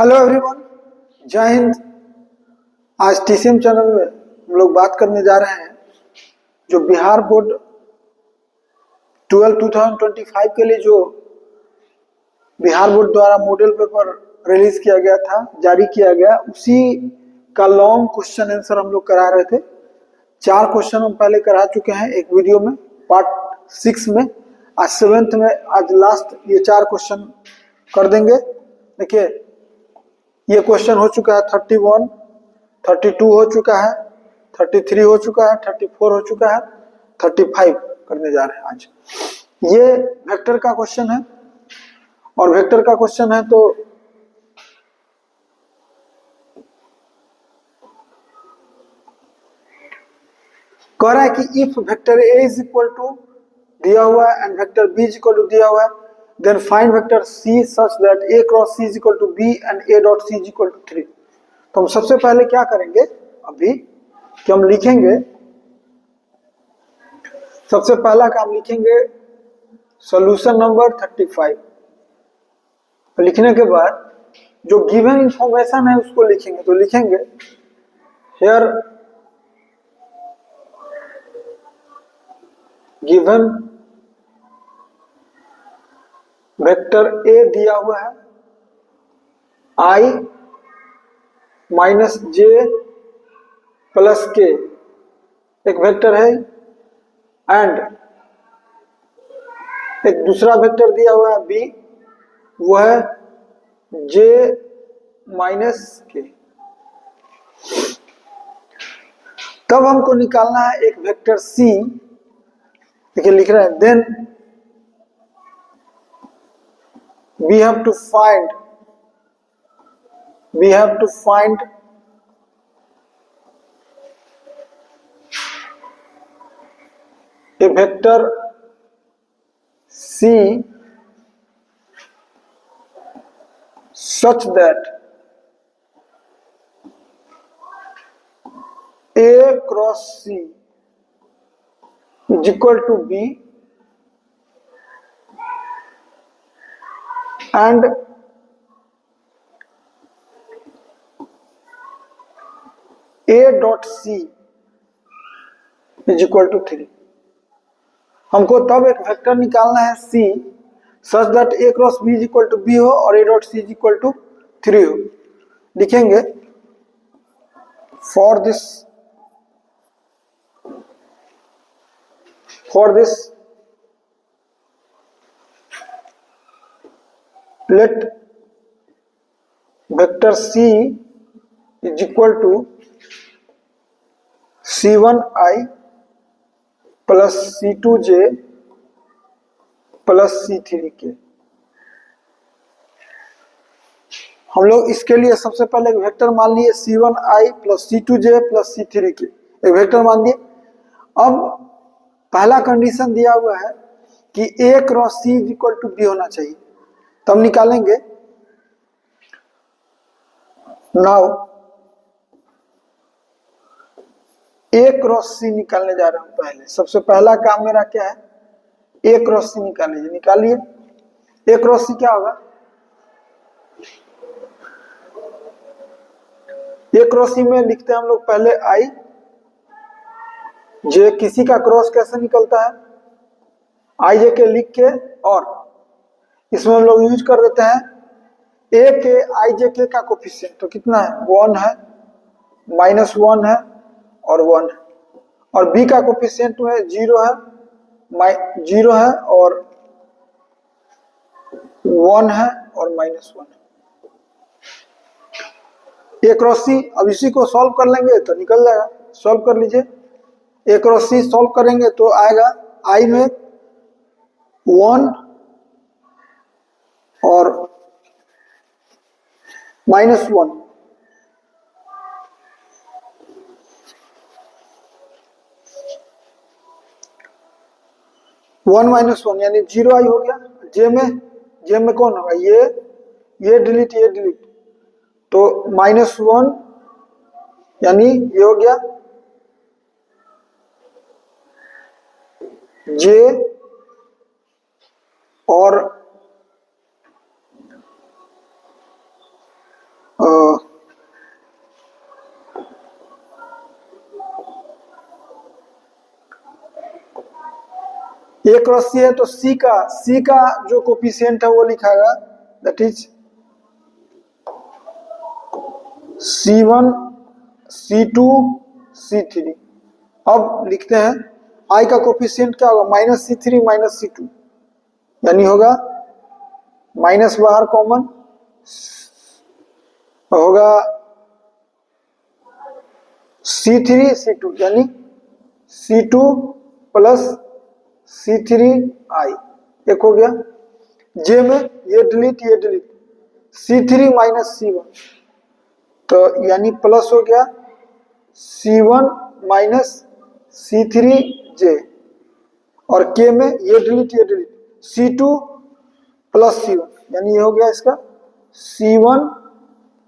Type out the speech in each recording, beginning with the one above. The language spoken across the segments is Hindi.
हेलो एवरीवन, जय हिंद। आज टीसीएम चैनल में हम लोग बात करने जा रहे हैं जो बिहार बोर्ड 2025 के लिए जो बिहार बोर्ड द्वारा मॉडल पेपर रिलीज किया गया था, जारी किया गया, उसी का लॉन्ग क्वेश्चन आंसर हम लोग करा रहे थे। 4 क्वेश्चन हम पहले करा चुके हैं एक वीडियो में, पार्ट 6 में। आज 7th में, आज लास्ट ये 4 क्वेश्चन कर देंगे। देखिए, ये क्वेश्चन हो चुका है 31, 32 हो चुका है, 33 हो चुका है, 34 हो चुका है, 35 करने जा रहे हैं आज। ये वेक्टर का क्वेश्चन है और वेक्टर का क्वेश्चन है तो कह रहा है कि if vector A is equal to दिया हुआ है and vector B is equal to दिया हुआ है, then find vector C such that A cross C is equal to B and A dot C is equal to 3। तो हम सबसे पहले क्या करेंगे अभी कि हम लिखेंगे, सबसे पहला काम लिखेंगे सॉल्यूशन नंबर 35। लिखने के बाद जो गिवन इंफॉर्मेशन है उसको लिखेंगे। तो लिखेंगे हियर गिवन वेक्टर ए दिया हुआ है i माइनस जे प्लस के, एक वेक्टर है, एंड एक दूसरा वेक्टर दिया हुआ है b, वो है j माइनस के। तब हमको निकालना है एक वेक्टर c। देखिए लिख रहे हैं, then we have to find a vector c such that a cross c is equal to b and a dot c is equal to 3। हमको तब एक वेक्टर निकालना है c such that a cross b is equal to b हो और a dot c is equal to 3 हो। लिखेंगे for this let vector c is equal to c1i plus c2j plus c3k। हम लोग इसके लिए सबसे पहले एक वेक्टर मान लिए c1i plus c2j plus c3k, एक वेक्टर मान दिए। अब पहला कंडीशन दिया हुआ है कि a cross c is equal to b होना चाहिए, तब निकालेंगे। नाउ a क्रॉस c निकालने जा रहा हूं। पहले सबसे पहला काम मेरा क्या है, a क्रॉस c निकाल लीजिए। निकालिए, a क्रॉस c क्या होगा, a क्रॉस c में लिखते हैं हम लोग पहले i j। किसी का क्रॉस कैसे निकलता है, i j के लिख के, और इसमें हम लोग यूज कर देते हैं a के i j के का कोफिशिएंट। तो कितना है, 1 है, -1 है और 1 है, और b का कोफिशिएंट में 0 है, 0 है और 1 है और -1 है। a क्रॉस c, अब इसी को सॉल्व कर लेंगे तो निकल जाएगा। सॉल्व कर लीजिए, a क्रॉस c सॉल्व करेंगे तो आएगा i में 1 और -1, 1 -1 यानी 0i हो गया। j में कौन होगा, ये डिलीट, ये डिलीट, तो -1 यानी ये हो गया j और ए क्रॉस सी है तो सी का जो कोफिशिएंट है वो लिखाएगा, that is C1 C2 C3। अब लिखते हैं आई का कोफिशिएंट क्या होगा, -C3 -C2, यानी होगा माइनस बाहर कॉमन होगा C3 C2, यानी C2 प्लस C3I, एक हो गया। जे में ये डिलीट C3 माइनस C1, तो यानी प्लस हो गया C1 माइनस C3J, और के में ये डिलीट C2 प्लस C1, यानी ये हो गया इसका C1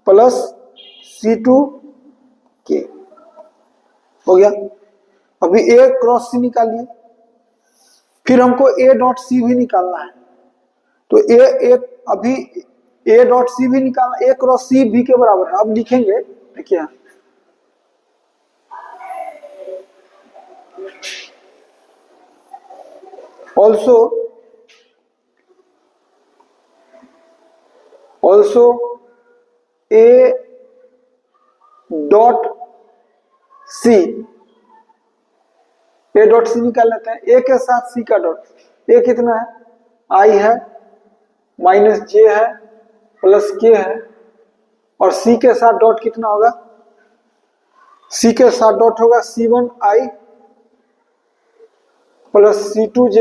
प्लस C2K हो गया। अभी A क्रॉस C निकालिए, फिर हमको A डॉट C भी निकालना है, तो अभी A डॉट C भी निकालना, A क्रॉस C B के बराबर है। अब लिखेंगे, देखिए also A dot C, A dot C निकाल लेते हैं। A के साथ C का डॉट, A कितना है, I है, माइनस J है, प्लस K है, और C के साथ डॉट कितना होगा, C के साथ डॉट होगा C1I plus C2J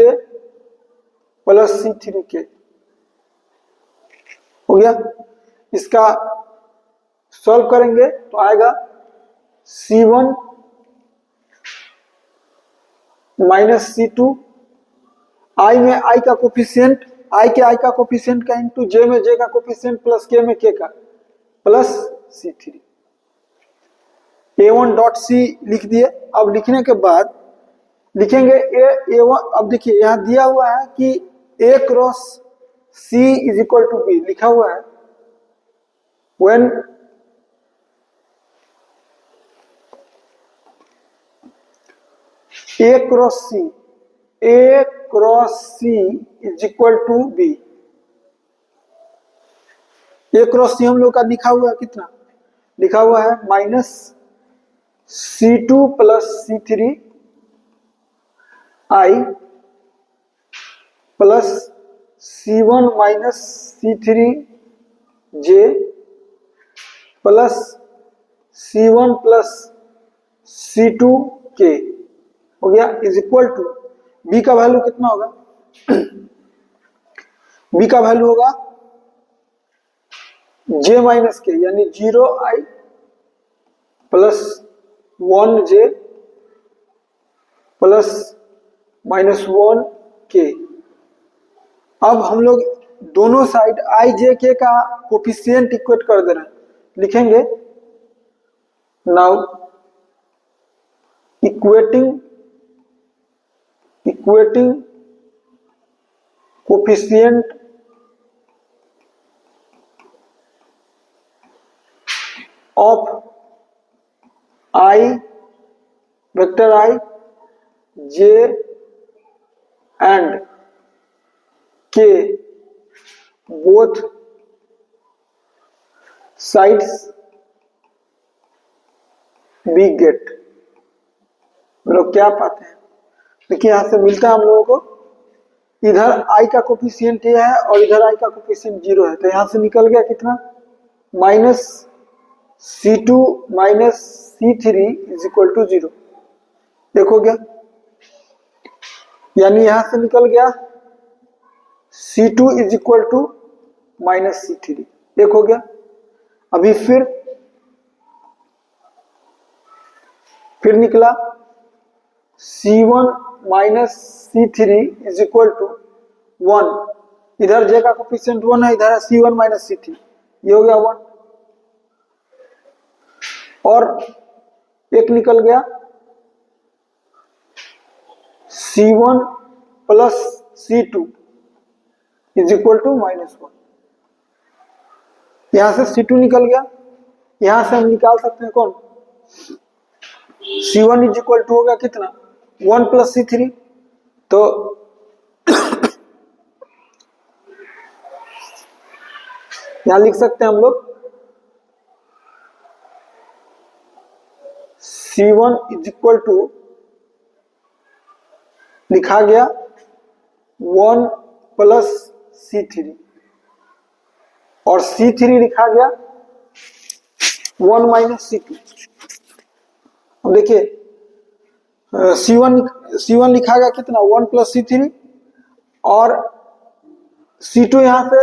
plus C3K हो गया। इसका सॉल्व करेंगे तो आएगा C1 माइनस C2, I में I का कोफिशिएंट, I का कोफिशिएंट का इंटू J में J का कोफिशिएंट प्लस K में K का plus C3। A1 dot C लिख दिए। अब लिखने के बाद लिखेंगे A1। अब देखिए यहां दिया हुआ है कि A cross C is equal to B लिखा हुआ है, when A cross C is equal to B। A cross C हम लोग का लिखा हुआ है कितना, लिखा हुआ है minus C2 plus C3I plus C1 minus C3J plus C1 plus C2K हो गया, इज इक्वल टू B का वैल्यू कितना होगा, B का वैल्यू होगा J माइनस K, यानी 0I plus 1J plus -1K। अब हम लोग दोनों साइड I J K का कोफिशिएंट इक्वेट कर दे रहे हैं, लिखेंगे now equating coefficient of I vector I J and K both sides we get. हम लोग क्या पाते हैं, देखिए यहां से मिलता है हम लोगों को, इधर I का कोफिशिएंट ये है और इधर I का कोफिशिएंट 0 है, तो यहां से निकल गया कितना, minus C2 minus C3 is equal to 0। देखो क्या, यानी यहां से निकल गया C2 is equal to minus C3, एक हो गया। अभी फिर निकला C1 minus C3 is equal to 1, इधर J का कोफिशिएंट 1 है, इधर है C1 माइनस C3, ये हो गया 1, और एक निकल गया C1 plus C2 is equal to -1। यहां से C2 निकल गया, यहां से हम निकाल सकते हैं कौन, C1 इज इक्वल टू होगा कितना, 1 प्लस C3, तो यहां लिख सकते हैं हम लोग C1 इज इक्वल टू लिखा गया 1 प्लस C3 और C3 लिखा गया 1 माइनस C2। अब देखिए C1 लिखा गया कितना 1 प्लस C3 और C2 यहां से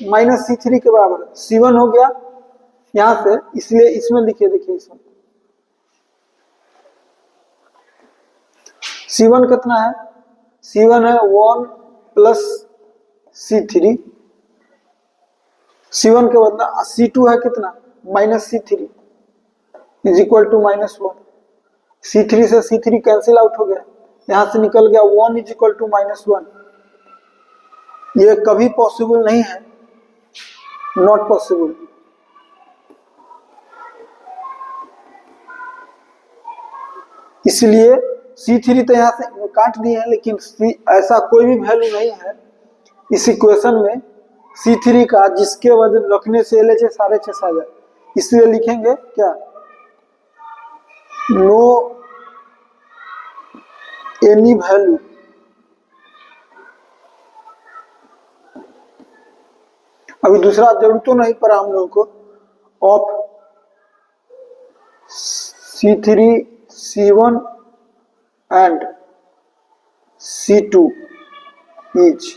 माइनस C3 के बराबर है। C1 हो गया यहां से, इसलिए इसमें लिखिए, देखिए इसमें C1 कितना है, C1 है 1 प्लस C3, C1 के बदला C2 है कितना minus C3 is equal to -1। C3 से C3 कैंसिल आउट हो गया, यहां से निकल गया 1 इज इक्वल टू -1। ये कभी पॉसिबल नहीं है, नॉट पॉसिबल। इसलिए C3 तो यहां से काट दिए हैं, लेकिन ऐसा कोई भी वैल्यू नहीं है इस इक्वेशन में C3 का जिसके वजह रखने से LHS RHS आ जाए। इसलिए लिखेंगे क्या, नो एनी वैल्यू अभी दूसरा जरूर तो नहीं पड़ा हम लोगों को of C3 C1 and C2 is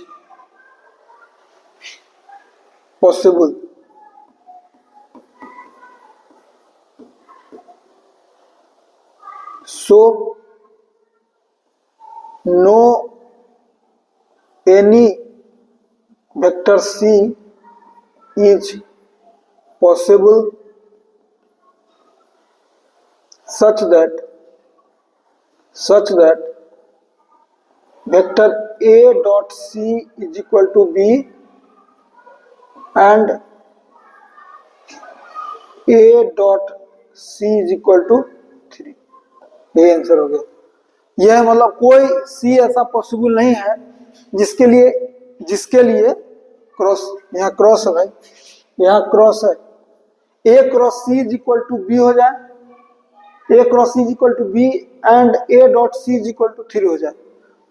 possible। So no any vector C is possible such that vector A dot C is equal to B and A dot C is equal to 3। ये आंसर हो गया। यह मतलब कोई C ऐसा पॉसिबल नहीं है जिसके लिए क्रॉस, यहाँ क्रॉस है भाई, यहाँ क्रॉस है, A cross C is equal to B हो जाए, A cross C is equal to B and A dot C is equal to 3 हो जाए।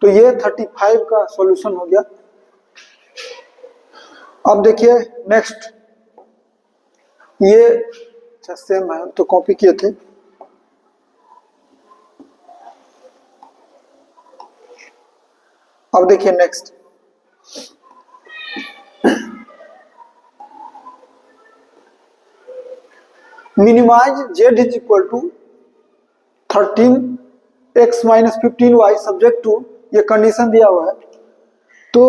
तो ये 35 का सॉल्यूशन हो गया। अब देखिए नेक्स्ट, ये अच्छा सेम है तो कॉपी किए थे। अब देखिए next, minimize Z is equal to 13x minus 15y subject to, ये कंडीशन दिया हुआ है। तो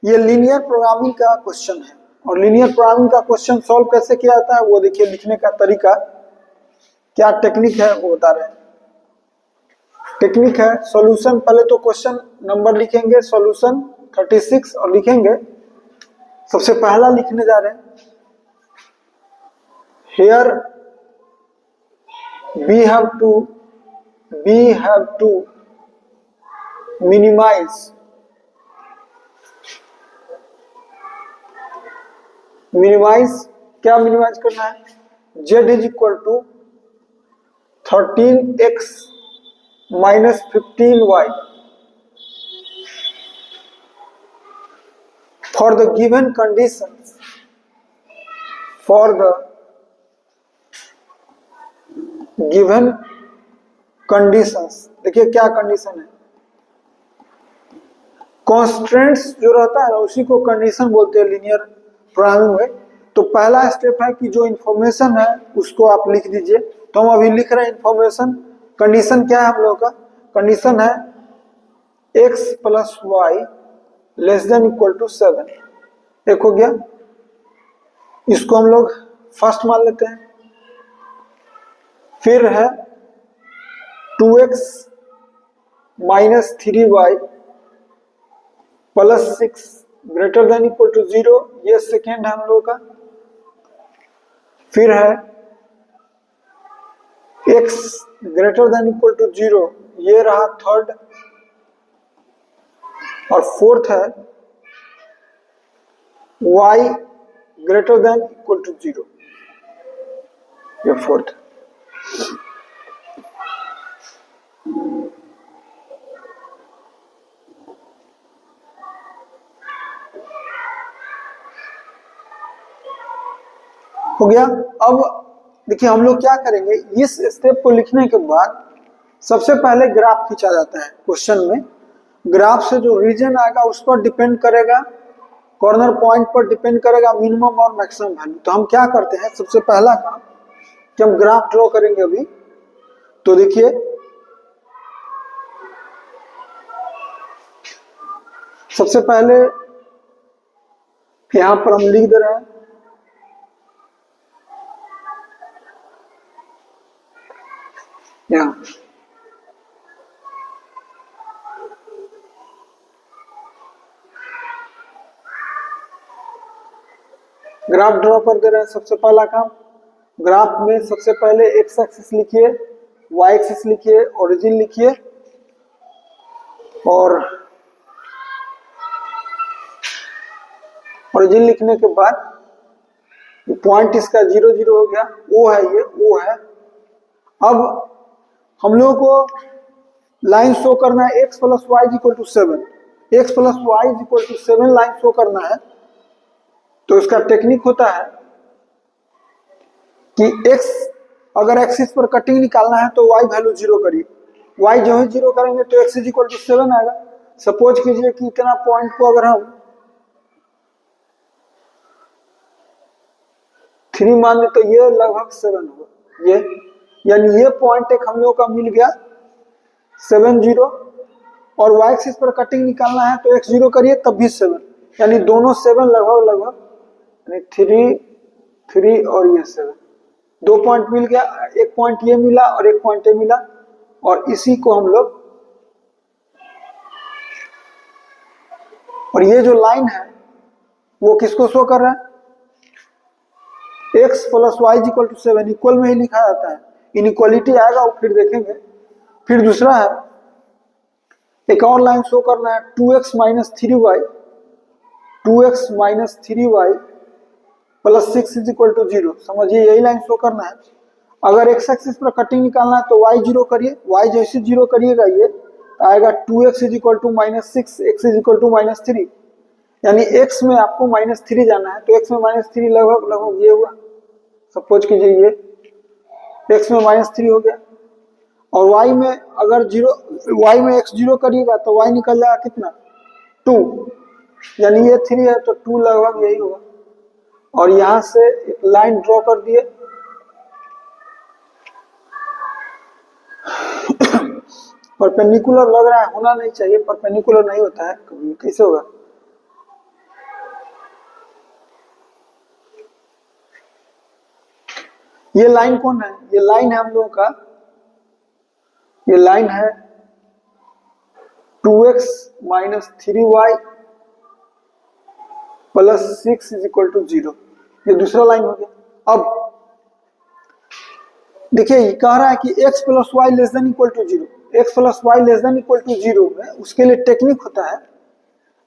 ये लीनियर प्रोग्रामिंग का क्वेश्चन है और लीनियर प्रोग्रामिंग का क्वेश्चन सॉल्व कैसे किया जाता है वो देखिए, लिखने का तरीका क्या टेक्निक है वो बता रहे हैं। टेक्निक है सॉल्यूशन, पहले तो क्वेश्चन नंबर लिखेंगे, सॉल्यूशन 36 और लिखेंगे। सबसे पहला लिखने जा रहे हैं, here we have to minimize क्या मिनिमाइज करना है, Z is equal to 13x minus 15y for the given conditions, देखिए क्या कंडीशन है, कॉन्स्टेंट्स जो रहता है ना उसी को कंडीशन बोलते हैं लीनियर प्रोग्रामिंग में। तो पहला स्टेप है कि जो इंफॉर्मेशन है उसको आप लिख दीजिए। तो हम अभी लिख रहे हैं इंफॉर्मेशन। कंडीशन क्या है हम लोगों का, कंडीशन है x plus y less than equal to 7। एक हो गया, इसको हम लोग फर्स्ट मान लेते हैं। फिर है 2x minus 3y plus 6 greater than equal to 0, ये सेकेंड है हम लोगों का। फिर है x greater than equal to 0, ये रहा थर्ड। और फोर्थ है y greater than equal to 0, ये फोर्थ। हो गया। अब देखिए हम लोग क्या करेंगे, इस स्टेप को लिखने के बाद सबसे पहले ग्राफ खींचा जाता है क्वेश्चन में। ग्राफ से जो रीजन आएगा उस पर डिपेंड करेगा, कॉर्नर पॉइंट पर डिपेंड करेगा मिनिमम और मैक्सिमम वैल्यू। तो हम क्या करते हैं, सबसे पहला काम कि हम ग्राफ ड्रॉ करेंगे अभी। तो देखिए सबसे पहले यहां पर हम लिख दे रहे हैं यहां ग्राफ ड्रॉ कर दे रहे हैं। सबसे पहला काम, ग्राफ में सबसे पहले एक्स एक्सिस लिखिए, वाई एक्सिस लिखिए, ओरिजिन लिखिए, और ओरिजिन लिखने के बाद पॉइंट इसका 0 0 हो गया, ओ है, ये ओ है। अब हम लोगों को लाइन शो करना है x plus y equal to 7, x plus y equal to 7 line show करना है। तो इसका टेक्निक होता है कि x अगर एक्सिस पर कटिंग निकालना है तो y वैल्यू 0 करिए, y जो ही 0 करेंगे तो x इक्वल टू 7 आएगा। सपोज कीजिए कि इतना पॉइंट को अगर हम 3 मान लें तो ये लगभग 7 होगा, ये यानी ये पॉइंट एक हम लोग का मिल गया 7 0, और y एक्सिस पर कटिंग निकालना है तो x 0 करिए तब भी 7, यानी दोनों 7 लगभग यानी 3 3 और ये 7, 2 पॉइंट मिल गया, एक पॉइंट ये मिला और एक पॉइंट ये मिला। और इसी को हम लोग, और ये जो लाइन है वो किसको शो कर रहा है, x plus y equal to 7, equal में ही लिखा जाता है, इनइक्वालिटी आएगा वो फिर देखेंगे। फिर दूसरा है, एक और लाइन शो करना है 2x minus 3y, 2x minus 3y plus 6 is equal to 0, समझिए यही लाइन शो करना है। अगर x एक्सिस पर कटिंग निकालना है तो y 0 करिए, y जैसे 0 करिएगा ये आएगा 2x is equal to minus 6, x is equal to minus 3, यानी x में आपको माइनस 3 जाना है, तो x में माइनस 3 लगभग ये हुआ। सपोज कीजिए ये x में माइनस 3 हो गया, और y में अगर 0, y में x 0 करिएगा तो y निकल जाएगा कितना 2, यानी ये 3 है तो 2 लगभग यही होगा। और यहां से एक लाइन ड्रॉ कर दिए, परपेंडिकुलर लग रहा है, होना नहीं चाहिए, परपेंडिकुलर नहीं होता है कभी, कैसे होगा, ये लाइन कौन है, ये लाइन है हम लोगों का, ये लाइन है 2x minus 3y plus 6 is equal to 0, ये दूसरा लाइन हो गया। अब देखिए ये कह रहा है कि x plus y less than equal to 0, x plus y less than equal to 0 में उसके लिए टेक्निक होता है,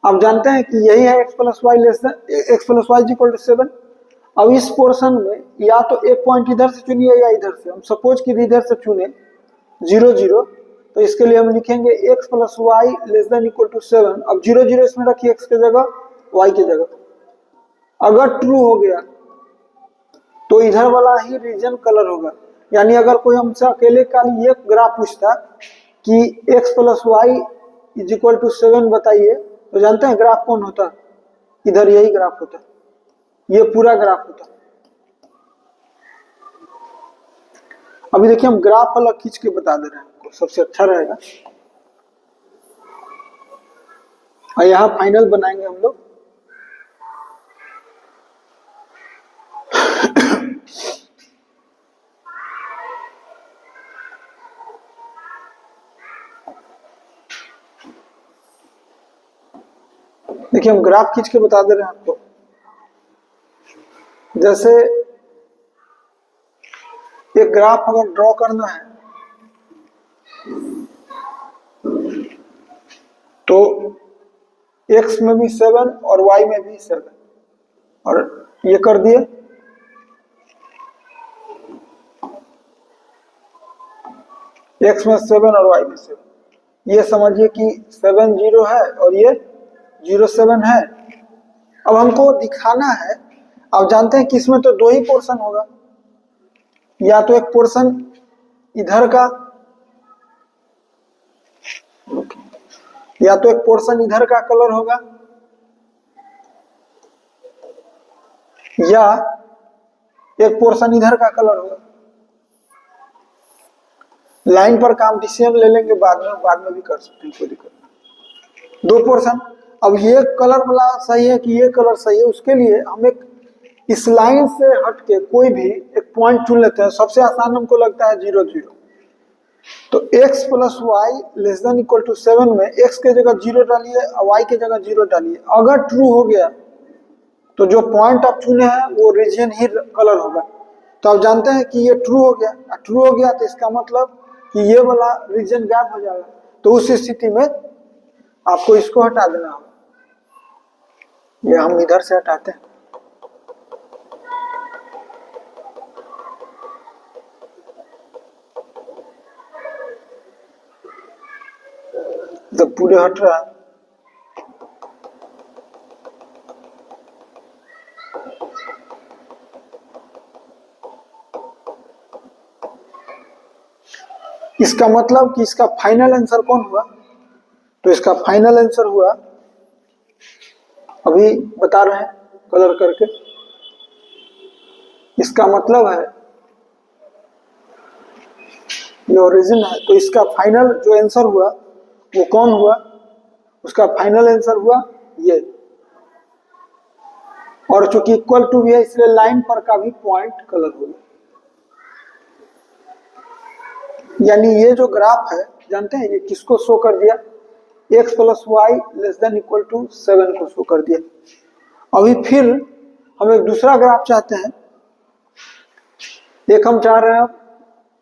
आप जानते हैं कि यही है x plus y less than, x plus y equal to 7। अब इस पोर्शन में या तो एक पॉइंट इधर से चुनिए या इधर से, हम सपोज कि इधर से चुने 0 0, तो इसके लिए हम लिखेंगे x plus y less than equal to 7। अब 0 0 इसमें रखिए x के जगह, y की जगह। अगर ट्रू हो गया तो इधर वाला ही रीजन कलर होगा, यानी अगर कोई हमसे अकेले का ये ग्राफ पूछता कि x plus y is equal to 7 बताइए, तो जानते हैं ग्राफ कौन होता, इधर यही ग्राफ होता, ये पूरा ग्राफ होता। अभी देखिए हम ग्राफ अलग खींच के बता दे रहे हैं आपको, सबसे अच्छा रहेगा, और यहाँ फाइनल बनाएंगे हम लोग। देखिए हम ग्राफ खींच के बता दे रहे हैं आपको, जैसे एक ग्राफ अगर ड्रॉ करना है तो x में भी 7 और y में भी 7, और ये कर दिए, x में 7 और y में 7। ये समझिए कि 7 0 है और ये 0 7 है। अब हमको दिखाना है, अब जानते हैं कि इसमें तो दो ही पोर्शन होगा, या तो एक पोर्शन इधर का, या तो एक पोर्शन इधर का कलर होगा, या एक पोर्शन इधर का कलर होगा। लाइन पर कंपटीशन ले लेंगे बाद में भी कर सकते हैं, कोई दिक्कत नहीं। दो पोर्शन, अब ये कलर वाला सही है कि ये कलर सही है, उसके लिए हम एक इस लाइन से हट के कोई भी एक पॉइंट चुन लेते हैं। सबसे आसान हमको लगता है 0 0। तो x plus y less than equal to 7 में x के जगह 0 डालिए और y के जगह 0 डालिए। अगर ट्रू हो गया तो जो पॉइंट आप चुने हैं वो रीजन ही कलर होगा। तो आप जानते हैं कि ये ट्रू हो गया, ट्रू हो गया तो इसका मतलब कि ये वाला रीजन गैप हो जाएगा। तो उस स्थिति में आपको इसको हटा देना होगा। ये हम इधर से हटाते हैं, जब पूरे हट रहा है। इसका मतलब कि इसका फाइनल आंसर कौन हुआ? तो इसका फाइनल आंसर हुआ, अभी बता रहे हैं कलर करके। इसका मतलब है ये ओरिजिन है, तो इसका फाइनल जो आंसर हुआ वो कौन हुआ? उसका फाइनल आंसर हुआ ये। और चूंकि इक्वल टू भी है इसलिए लाइन पर का भी पॉइंट कलर होगा। यानी ये जो ग्राफ है, जानते हैं ये किसको शो कर दिया? x plus y less than equal to 7 को शो कर दिया। अभी फिर हम एक दूसरा ग्राफ चाहते हैं। एक हम चाह रहे हैं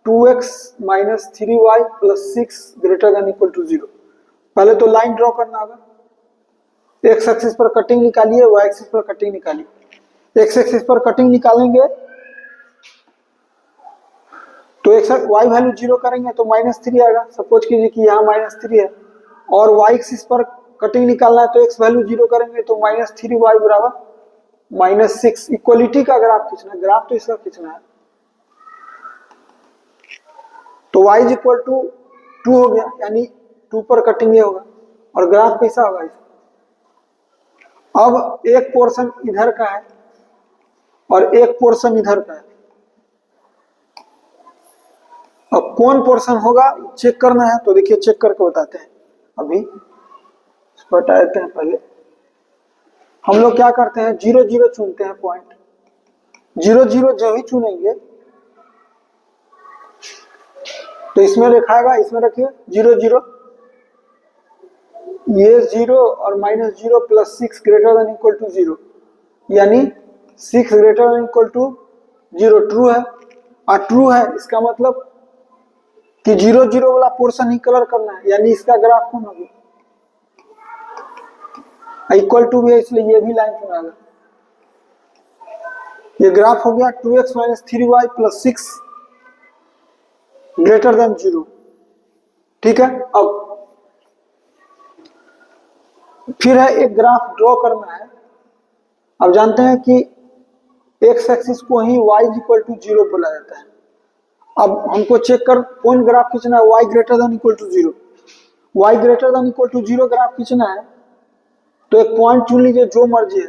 2x minus 3y plus 6 greater than equal to 0। पहले तो लाइन ड्रॉ करना होगा। x एक्सिस पर कटिंग निकालिए, y एक्सिस पर कटिंग निकालिए। x एक्सिस पर कटिंग निकालेंगे तो x y वैल्यू 0 करेंगे तो -3 आएगा। सपोज कीजिए कि यहाँ -3 है और y एक्सिस पर कटिंग निकालना है तो x वैल्यू 0 करेंगे तो -3y बराबर -6। इक्वलिटी का ग्राफ खींचना है, ग्राफ तो इसका खींचना है। तो y इज इक्वल टू 2 हो गया, यानी 2 पर कटिंग ये होगा। और ग्राफ कैसा होगा इसका? अब एक पोर्शन इधर का है और एक पोर्शन इधर का है। अब कौन पोर्शन होगा चेक करना है, तो देखिए चेक करके बताते हैं। अभी इसको हटा देते हैं। पहले हम लोग क्या करते हैं, 0 0 चुनते हैं पॉइंट। 0 0 जो ही चुनेंगे तो इसमें लिखाएगा, इसमें रखिए 0 0, ये 0 और -0 plus 6 greater than equal to 0, यानी 6 greater than equal to 0 true है। और ट्रू है इसका मतलब कि 0 0 वाला पोर्शन ही कलर करना है, यानी इसका ग्राफ कौन होगा? इक्वल टू भी है इसलिए ये भी लाइन चुनागा। ये ग्राफ हो गया 2x minus 3y plus 6 greater then 0। ठीक है, अब फिर है एक ग्राफ ड्रॉ करना है। अब जानते हैं कि x एक्सिस को ही y इक्वल टू 0 बोला जाता है। अब हमको चेक कर कौन ग्राफ खींचना है, y greater than equal to 0। y greater than equal to 0 graph खींचना है तो एक पॉइंट चुन लीजिए जो मर्जी है।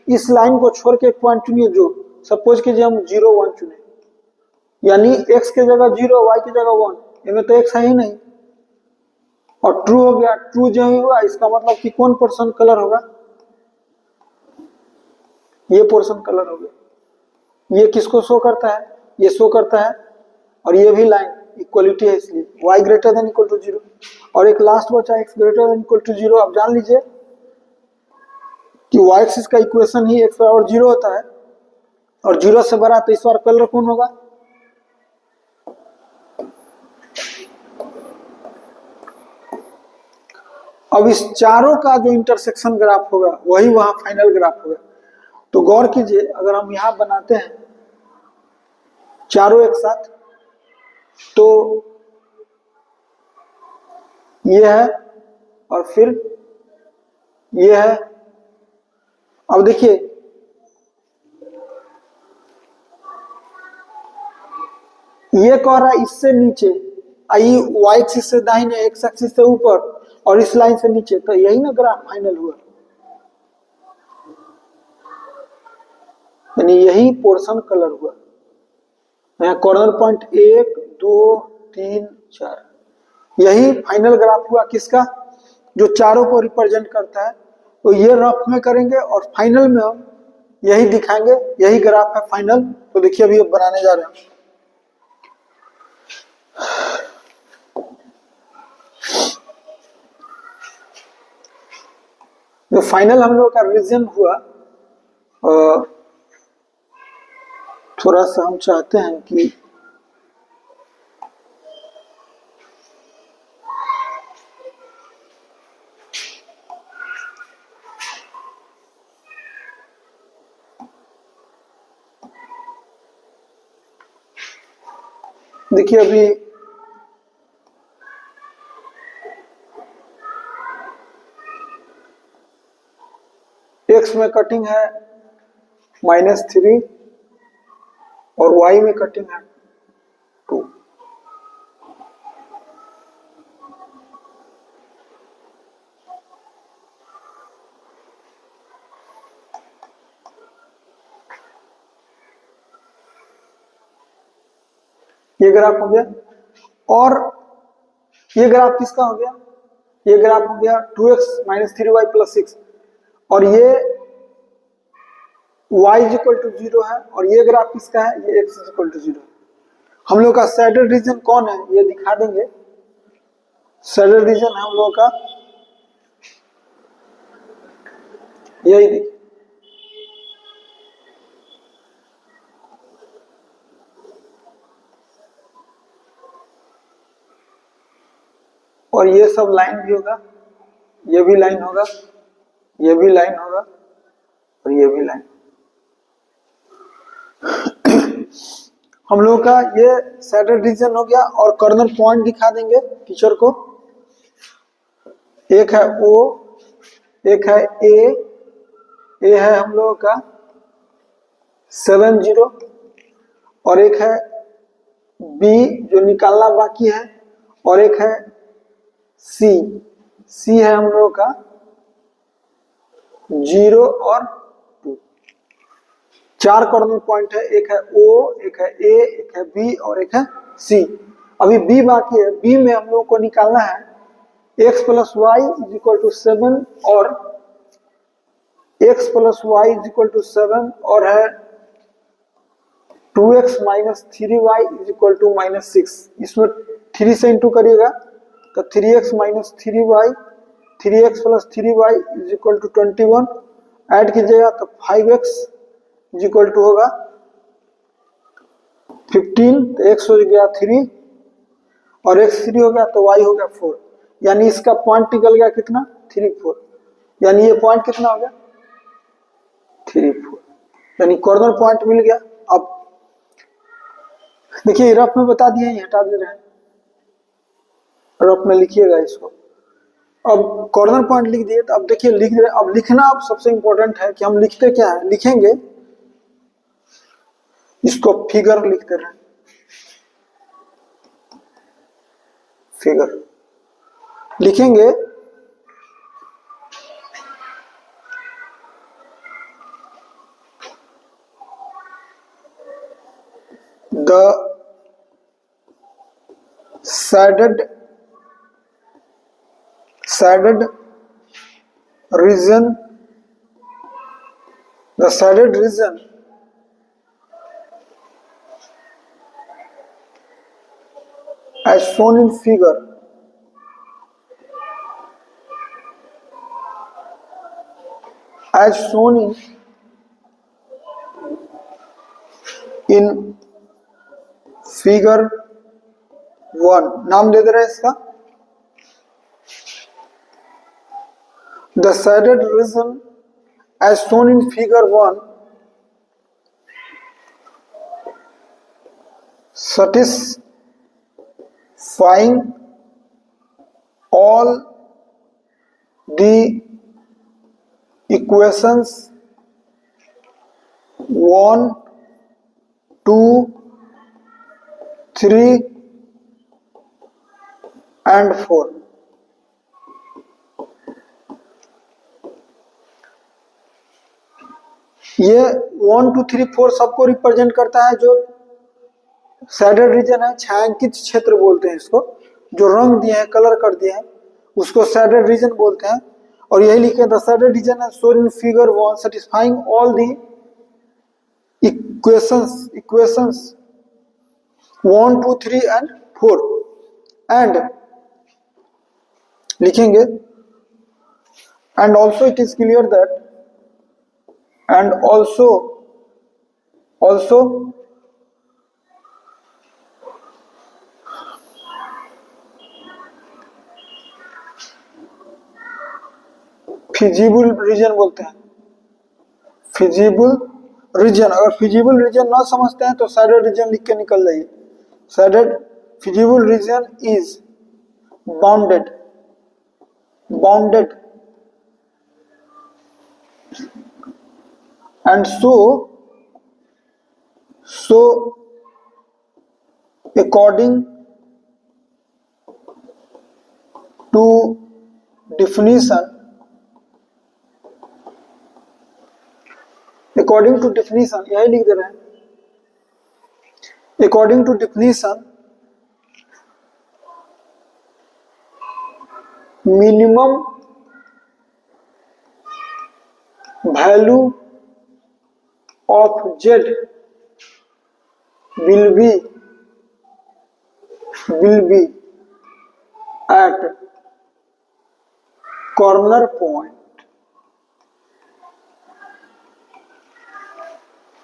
इस लाइन को छोड़ के एक पॉइंट चुनिए जो, सपोज कीजिए हम 0 1 चुने, यानी x के जगह 0 y की जगह 1, इनमें तो x है ही नहीं। और ट्रू हो गया, ट्रू जो ही हुआ इसका मतलब कि कौन पोर्शन कलर होगा? ये पोर्शन कलर हो गया। ये किसको शो करता है? ये शो करता है, और ये भी लाइन इक्वलिटी है इसलिए y greater than equal to 0। और एक लास्ट बचा x greater than equal to 0। आप जान लीजिए कि y एक्सिस का इक्वेशन ही x बराबर 0 होता है, और 0 से बड़ा तो इस बार कलर कौन होगा? अब इस चारों का जो इंटरसेक्शन ग्राफ होगा वही वहां फाइनल ग्राफ होगा। तो गौर कीजिए, अगर हम यहां बनाते हैं चारों एक साथ, तो ये है और फिर ये है। अब देखिए ये कह रहा है इससे नीचे, आई वाई एक्सिस से दाहिने, एक्स एक्सिस से ऊपर और इस लाइन से नीचे, तो यही ना ग्राफ फाइनल हुआ, यानी यही पोर्शन कलर हुआ। यहाँ कॉर्नर पॉइंट 1 2 3 4, यही फाइनल ग्राफ हुआ किसका, जो चारों को रिप्रेजेंट करता है। तो ये रफ में करेंगे और फाइनल में हम यही दिखाएंगे, यही ग्राफ है फाइनल। तो देखिए अभी बनाने जा रहे हैं। जो फाइनल हम लोग का रीजन हुआ, थोड़ा सा हम चाहते हैं कि देखिए अभी एक्स में कटिंग है -3 और वाई में कटिंग है 2। ये ग्राफ हो गया, और ये ग्राफ किसका हो गया, ये ग्राफ हो गया 2x - 3y + 6, और ये y = 0 है, और ये ग्राफ किसका है, ये x = 0। हम लोग का सैडल रीजन कौन है ये दिखा देंगे। सैडल रीजन है हम लोग का यही देखिए, और ये सब लाइन भी होगा, ये भी लाइन होगा, ये भी लाइन होगा, और ये भी लाइन। हम लोग का ये सैडल रीजन हो गया, और कॉर्नर पॉइंट दिखा देंगे टीचर को। एक है O, एक है ए है हम लोगों का 7 0, और एक है बी जो निकालना बाकी है, और एक है सी है हम लोगों का 0 और 2। 4 कॉर्नर पॉइंट है, एक है O, एक है ए, एक है बी और एक है सी। अभी बी बाकी है, बी में हम लोगों को निकालना है x + y = 7 और x + y = 7, और है 2x - 3y = -6। इसमें 3 से इंटू करिएगा तो 3x - 3y, 3x + 3y = 21, add कीजिएगा तो 5x = होगा 15, तो x हो गया 3 और x 3 हो गया तो y हो गया 4, यानी इसका पॉइंट निकल गया कितना 3 4, यानी ये पॉइंट कितना हो गया 3 4, यानी कॉर्नर पॉइंट मिल गया। अब देखिए रफ में बता दिए, हटा दे रहे हैं, रफ में लिखिएगा इसको। अब कॉर्नर पॉइंट लिख दिए, तो अब देखिए लिख रहे, अब लिखना अब सबसे इंपॉर्टेंट है कि हम लिखते क्या है, लिखेंगे इसको फिगर लिखते रहे, फिगर लिखेंगे the shaded region, the shaded region as shown in figure in figure 1, नाम दे दे रहे हैं इसका the shaded region as shown in figure 1 satisfying all the equations 1, 2, 3 and 4। ये 1, 2, 3, 4 सबको रिप्रेजेंट करता है। जो शेडेड रीजन है, छायांकित क्षेत्र बोलते हैं इसको, जो रंग दिए हैं, कलर कर दिए हैं, उसको शेडेड रीजन बोलते हैं। और यही लिखे द शेडेड रीजन है shown in figure 1 satisfying all the equations 1, 2, 3 and 4 and लिखेंगे and also it is clear that and also feasible region बोलते हैं, फिजिबल रीजन। अगर फिजिबल रीजन ना समझते हैं तो शेडेड रीजन लिख के निकल जाइए। Shaded feasible region is bounded and so according to definition यही लिख दे रहे हैं। According to definition minimum value of z will be at corner point।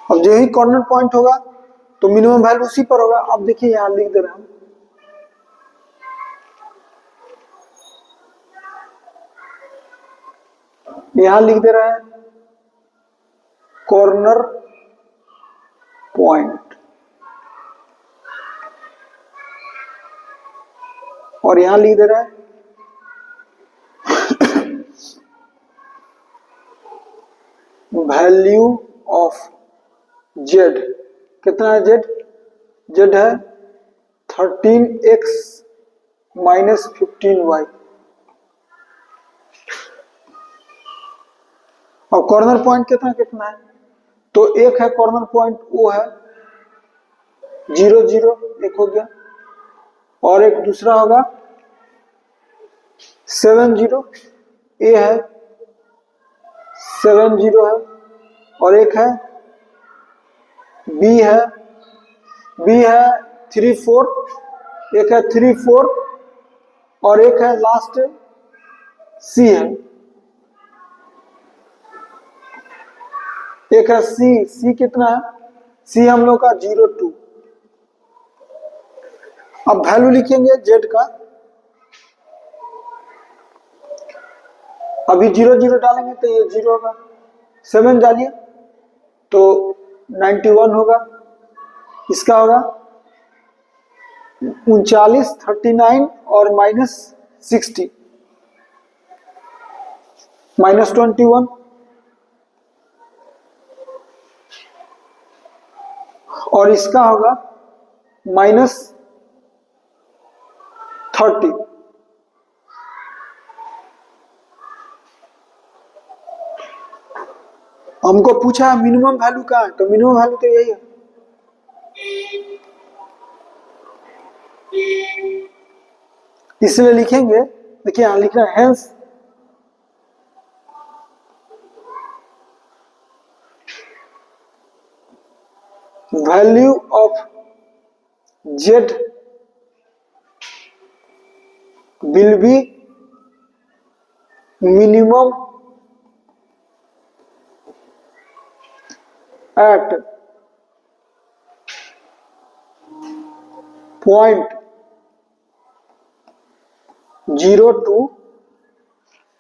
अब जो ही कॉर्नर पॉइंट होगा तो मिनिमम वैल्यू उसी पर होगा। अब देखिए यहां लिख दे रहे हैं हम, यहां लिख दे रहे हैं कॉर्नर पॉइंट और यहां लिख दे रहे हैं वैल्यू ऑफ z। कितना है z? z है 13x माइनस 15y। और कॉर्नर पॉइंट कितना है? तो एक है कॉर्नर पॉइंट, वो है 0, 0 एक हो गया, और एक दूसरा होगा 7, 0 ए है 7, 0 है, और एक है बी है 3, 4, एक है 3, 4 और एक है लास्ट सी है, एक है सी कितना है? सी हम लोग का 0, 2। अब वैल्यू लिखेंगे जेड का, अभी 0, 0 डालेंगे तो ये 0 होगा, 7 डालिए तो 91 होगा, इसका होगा 39, 39 और माइनस 60 माइनस 21 और इसका होगा माइनस 30। हमको पूछा है मिनिमम वैल्यू कहाँ है, तो मिनिमम वैल्यू तो यही है। इसलिए लिखेंगे, देखिए यहां लिख रहे हैं hence value of z will be minimum at point 02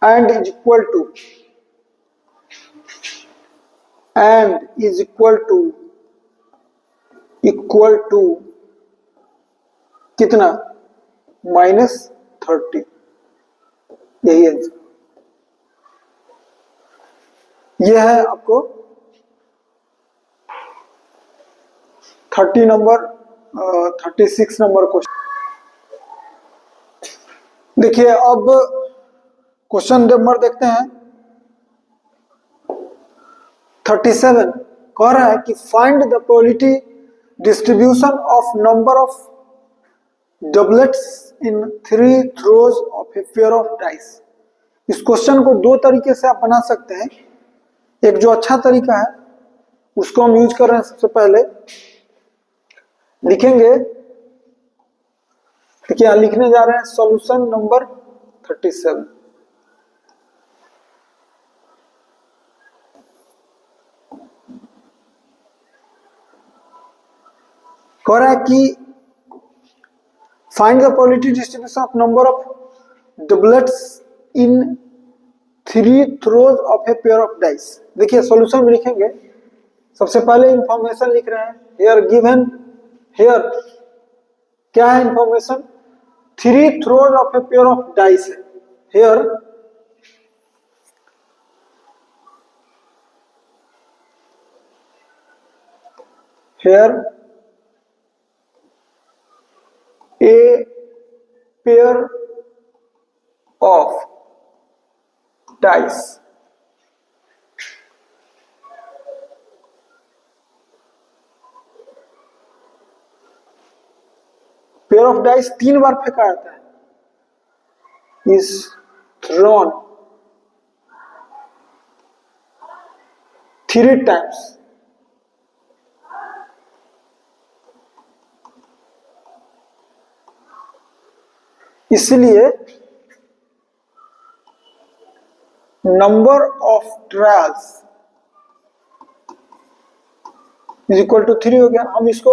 and is equal to कितना, -30, यही आंसर। यह है आपको 36 नंबर क्वेश्चन। देखिए अब क्वेश्चन नंबर देखते हैं 37। कह रहा है कि find the probability distribution of number of doublets in 3 throws of a pair of dice. इस क्वेश्चन को दो तरीके से आप बना सकते हैं। एक जो अच्छा तरीका है उसको हम यूज कर रहे हैं। सबसे पहले लिखेंगे, देखिए यहां लिखने जा रहे हैं सॉल्यूशन नंबर 37। कह रहा है कि find the probability distribution of number of doublets in 3 throws of a pair of dice. देखिए सॉल्यूशन में लिखेंगे, सबसे पहले इंफॉर्मेशन लिख रहे हैं। हेयर गिवन, हेयर क्या है information, 3 throws of a pair of dice है। Here a pair of dice pair of dice 3 बार फेंका जाता है, इज थ्रोन 3 टाइम्स। इसलिए number of trials is equal to 3 हो गया। हम इसको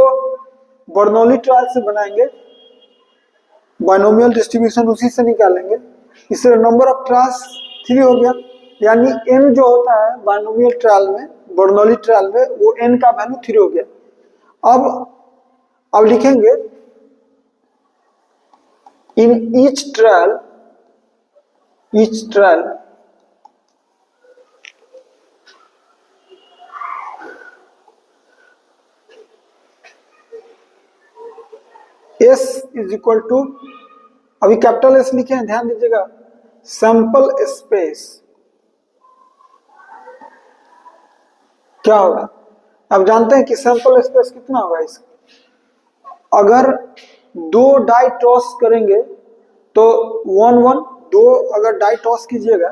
बर्नौली ट्रायल से बनाएंगे, बाइनोमियल डिस्ट्रीब्यूशन उसी से निकालेंगे। इससे नंबर ऑफ ट्रायल्स 3 हो गया, यानी n जो होता है बाइनोमियल ट्रायल में, बर्नौली ट्रायल में, वो n का वैल्यू 3 हो गया। अब लिखेंगे in each trial S is equal to, अभी कैपिटल S लिखे हैं, ध्यान दीजिएगा, सैंपल स्पेस क्या होगा। अब जानते हैं कि सैंपल स्पेस कितना होगा इसका। अगर 2 डाई टॉस करेंगे तो 1 1, 2 अगर डाई टॉस कीजिएगा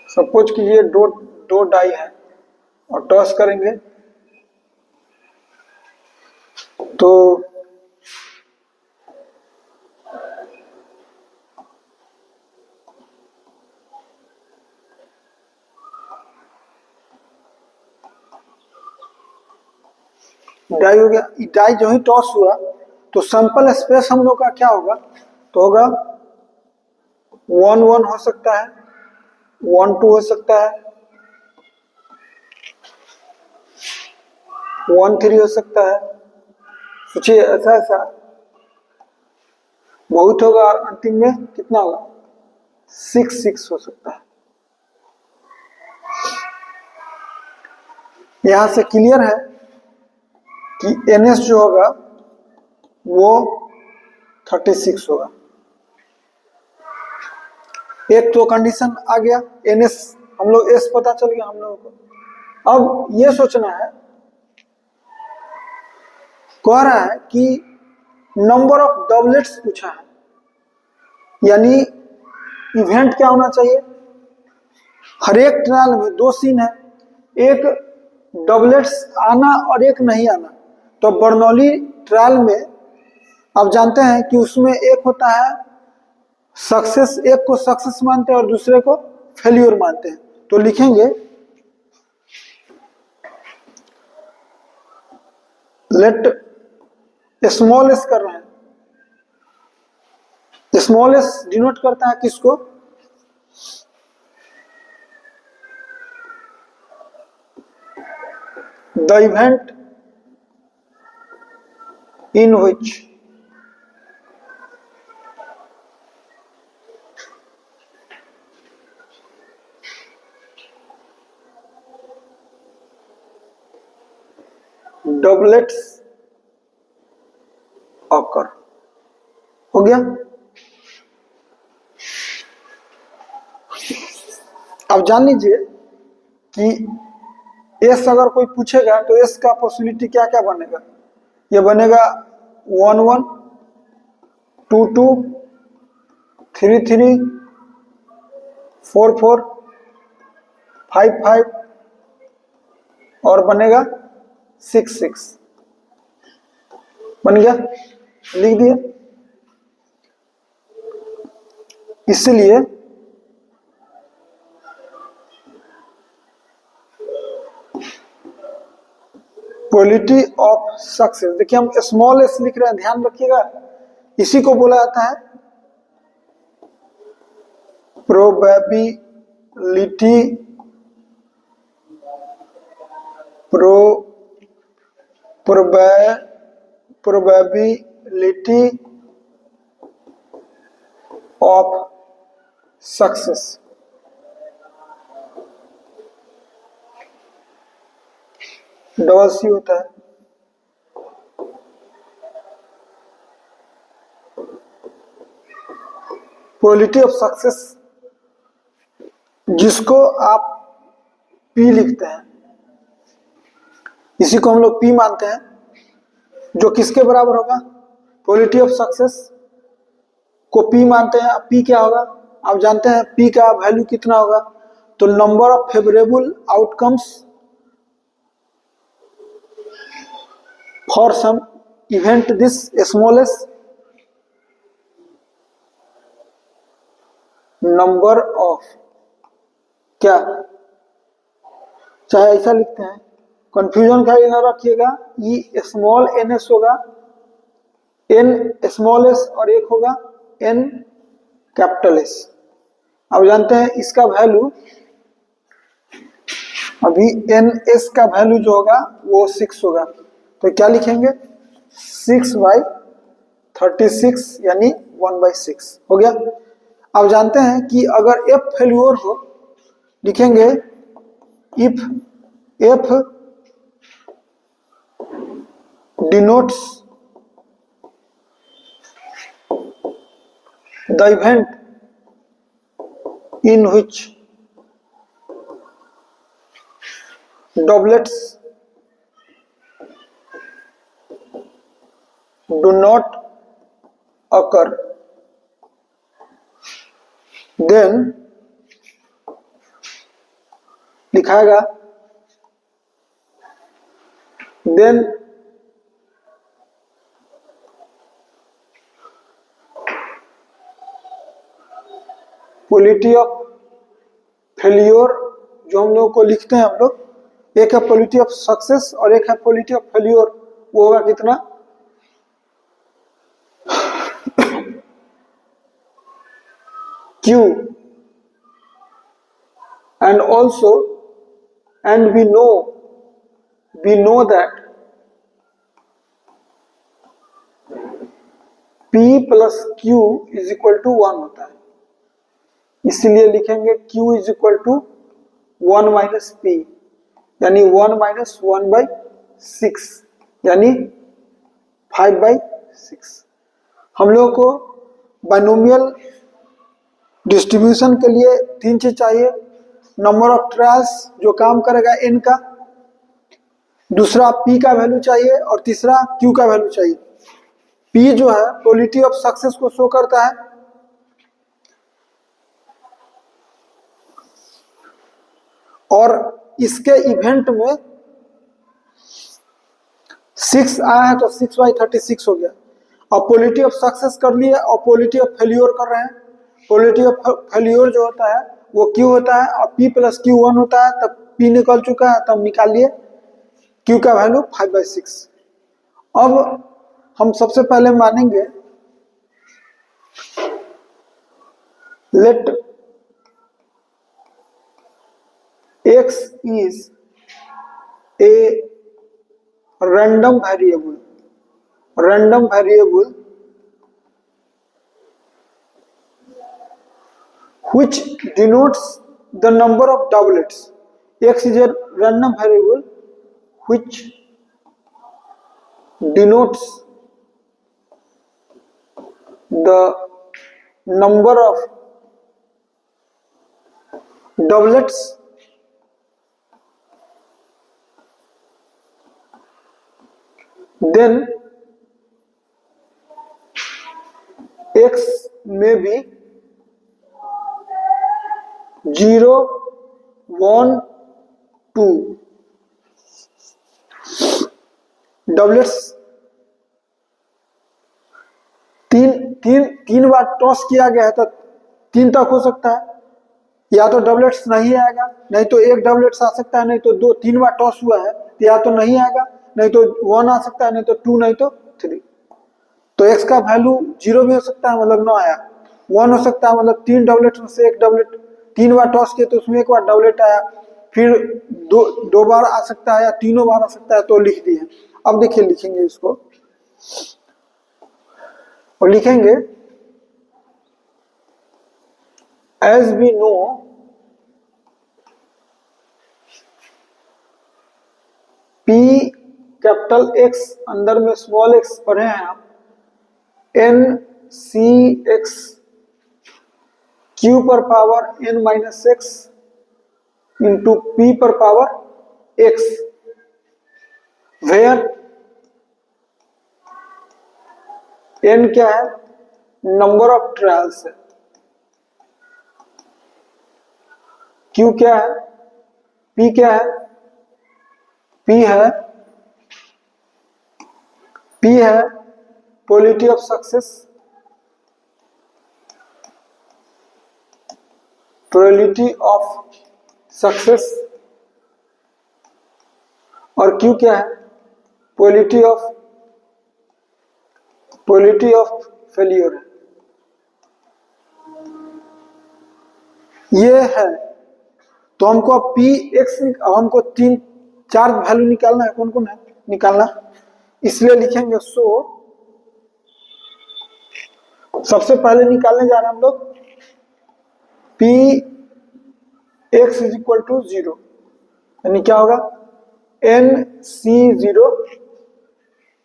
सपोज कीजिए 2 डाई है और टॉस करेंगे तो डाई हो गया। डाई जो ही टॉस हुआ तो सैंपल स्पेस हम लोग का क्या होगा, तो होगा 1 1 हो सकता है, 1 2 हो सकता है, 1 3 हो सकता है। सोचिए ऐसा ऐसा बहुत होगा और अंतिम में कितना होगा, 6 6 हो सकता है। यहां से क्लियर है कि NS जो होगा वो 36 होगा। एक तो कंडीशन आ गया, NS हम लोग S पता चल गया हम लोगों को। अब ये सोचना है, कह रहा है कि नंबर ऑफ डबलेट्स पूछा है, यानी इवेंट क्या होना चाहिए। हर एक ट्रायल में 2 सीन है, एक डबलेट्स आना और एक नहीं आना। तो बर्नौली ट्रायल में आप जानते हैं कि उसमें एक होता है सक्सेस, एक को सक्सेस मानते हैं और दूसरे को फेल्यूर मानते हैं। तो लिखेंगे लेट स्मॉल एस कर रहे हैं, स्मॉल एस डिनोट करता है किसको, the event in which doublets occur। हो गया। अब जान लीजिए कि एस अगर कोई पूछेगा तो एस का पॉसिबिलिटी क्या क्या बनेगा। ये बनेगा 1 1, 2 2, 3 3, 4 4, 5 5 और बनेगा 6 6। बन गया, लिख दिया। इसलिए प्रोबेबिलिटी ऑफ सक्सेस, देखिए हम स्मॉल एस लिख रहे हैं, ध्यान रखिएगा, इसी को बोला जाता है probability probability of success. Double C होता है। प्रोबेबिलिटी ऑफ सक्सेस जिसको आप पी लिखते हैं, इसी को हम लोग पी मानते हैं, जो किसके बराबर होगा, प्रोबेबिलिटी ऑफ सक्सेस को पी मानते हैं। अब पी क्या होगा, आप जानते हैं पी का वैल्यू कितना होगा, तो number of favourable outcomes for some event this smallest number of, क्या, चाहे ऐसा लिखते हैं, कंफ्यूजन का ना रखिएगा, ये स्मॉल एन एस होगा, एन स्मॉल एस और एक होगा एन कैपिटल एस। अब जानते हैं इसका वैल्यू, अभी एन एस का वैल्यू जो होगा वो 6 होगा, तो क्या लिखेंगे 6/36 यानी 1/6 हो गया। अब जानते हैं कि अगर एफ फेल्योर हो, लिखेंगे if F denotes the event in which doublets do not occur, then लिखाएगा then probability of failure, जो हम लोग को लिखते हैं हम लोग, एक है प्रोबेबिलिटी ऑफ सक्सेस और एक है प्रोबेबिलिटी ऑफ फेल्योर, वो होगा कितना Q, and also and we know that P plus Q is equal to 1 होता है, इसलिए लिखेंगे Q is equal to 1 minus P, यानी 1 minus 1/6 यानी 5/6। हम लोग को बाइनोमियल डिस्ट्रीब्यूशन के लिए 3 चीज चाहिए, नंबर ऑफ ट्रायल्स जो काम करेगा n का, दूसरा p का वैल्यू चाहिए और तीसरा q का वैल्यू चाहिए। p जो है प्रोबेबिलिटी ऑफ सक्सेस को शो करता है, और इसके इवेंट में 6 आया है तो 6/36 हो गया। और प्रोबेबिलिटी ऑफ सक्सेस कर लिए और प्रोबेबिलिटी ऑफ फेल्योर कर रहे हैं। प्रोबेबिलिटी ऑफ फेल्योर जो होता है वो Q होता है और P plus Q 1 होता है, तब P निकल चुका है, तब निकाल लिए Q का वैल्यू 5/6। अब हम सबसे पहले मानेंगे late x is a random variable, random variable which denotes the number of doublets. X is a random variable which denotes the number of doublets then X may be 0, 1, 2 doublets तीन बार टॉस किया गया है तो 3 तक हो सकता है, या तो डबलेट्स नहीं आएगा, नहीं तो एक डबलेट्स आ सकता है, नहीं तो 3 बार टॉस हुआ है तो या तो नहीं आएगा, नहीं तो 1 आ सकता है, नहीं तो 2, नहीं तो 3। तो x का वैल्यू 0 भी हो सकता है, मतलब 9 आया, 1 हो सकता है, मतलब 3 डबलेट में से एक डबलेट, 3 बार टॉस किए तो उसमें एक बार डबलेट आया, फिर दो बार आ सकता है या तीनों बार आ सकता है, तो लिख दिए। अब देखिए लिखेंगे इसको और लिखेंगे as we know P capital X अंदर में स्मॉल x पढ़े हैं आप, NCX Q पर power n minus x into P पर पावर x, वेयर n क्या है, नंबर ऑफ ट्रायल्स है, Q क्या है, P क्या है, P है probability of success, probability of success, और Q क्या है, प्रोबेबिलिटी ऑफ फेलियर है। ये है, तो हमको अब Px हमको 4 वैल्यू निकालना है, कौन कौन है निकालना, इसलिए लिखेंगे सो सबसे पहले निकालने जा रहे हैं हम लोग Px इज इक्वल टू 0, यानी क्या होगा NC0,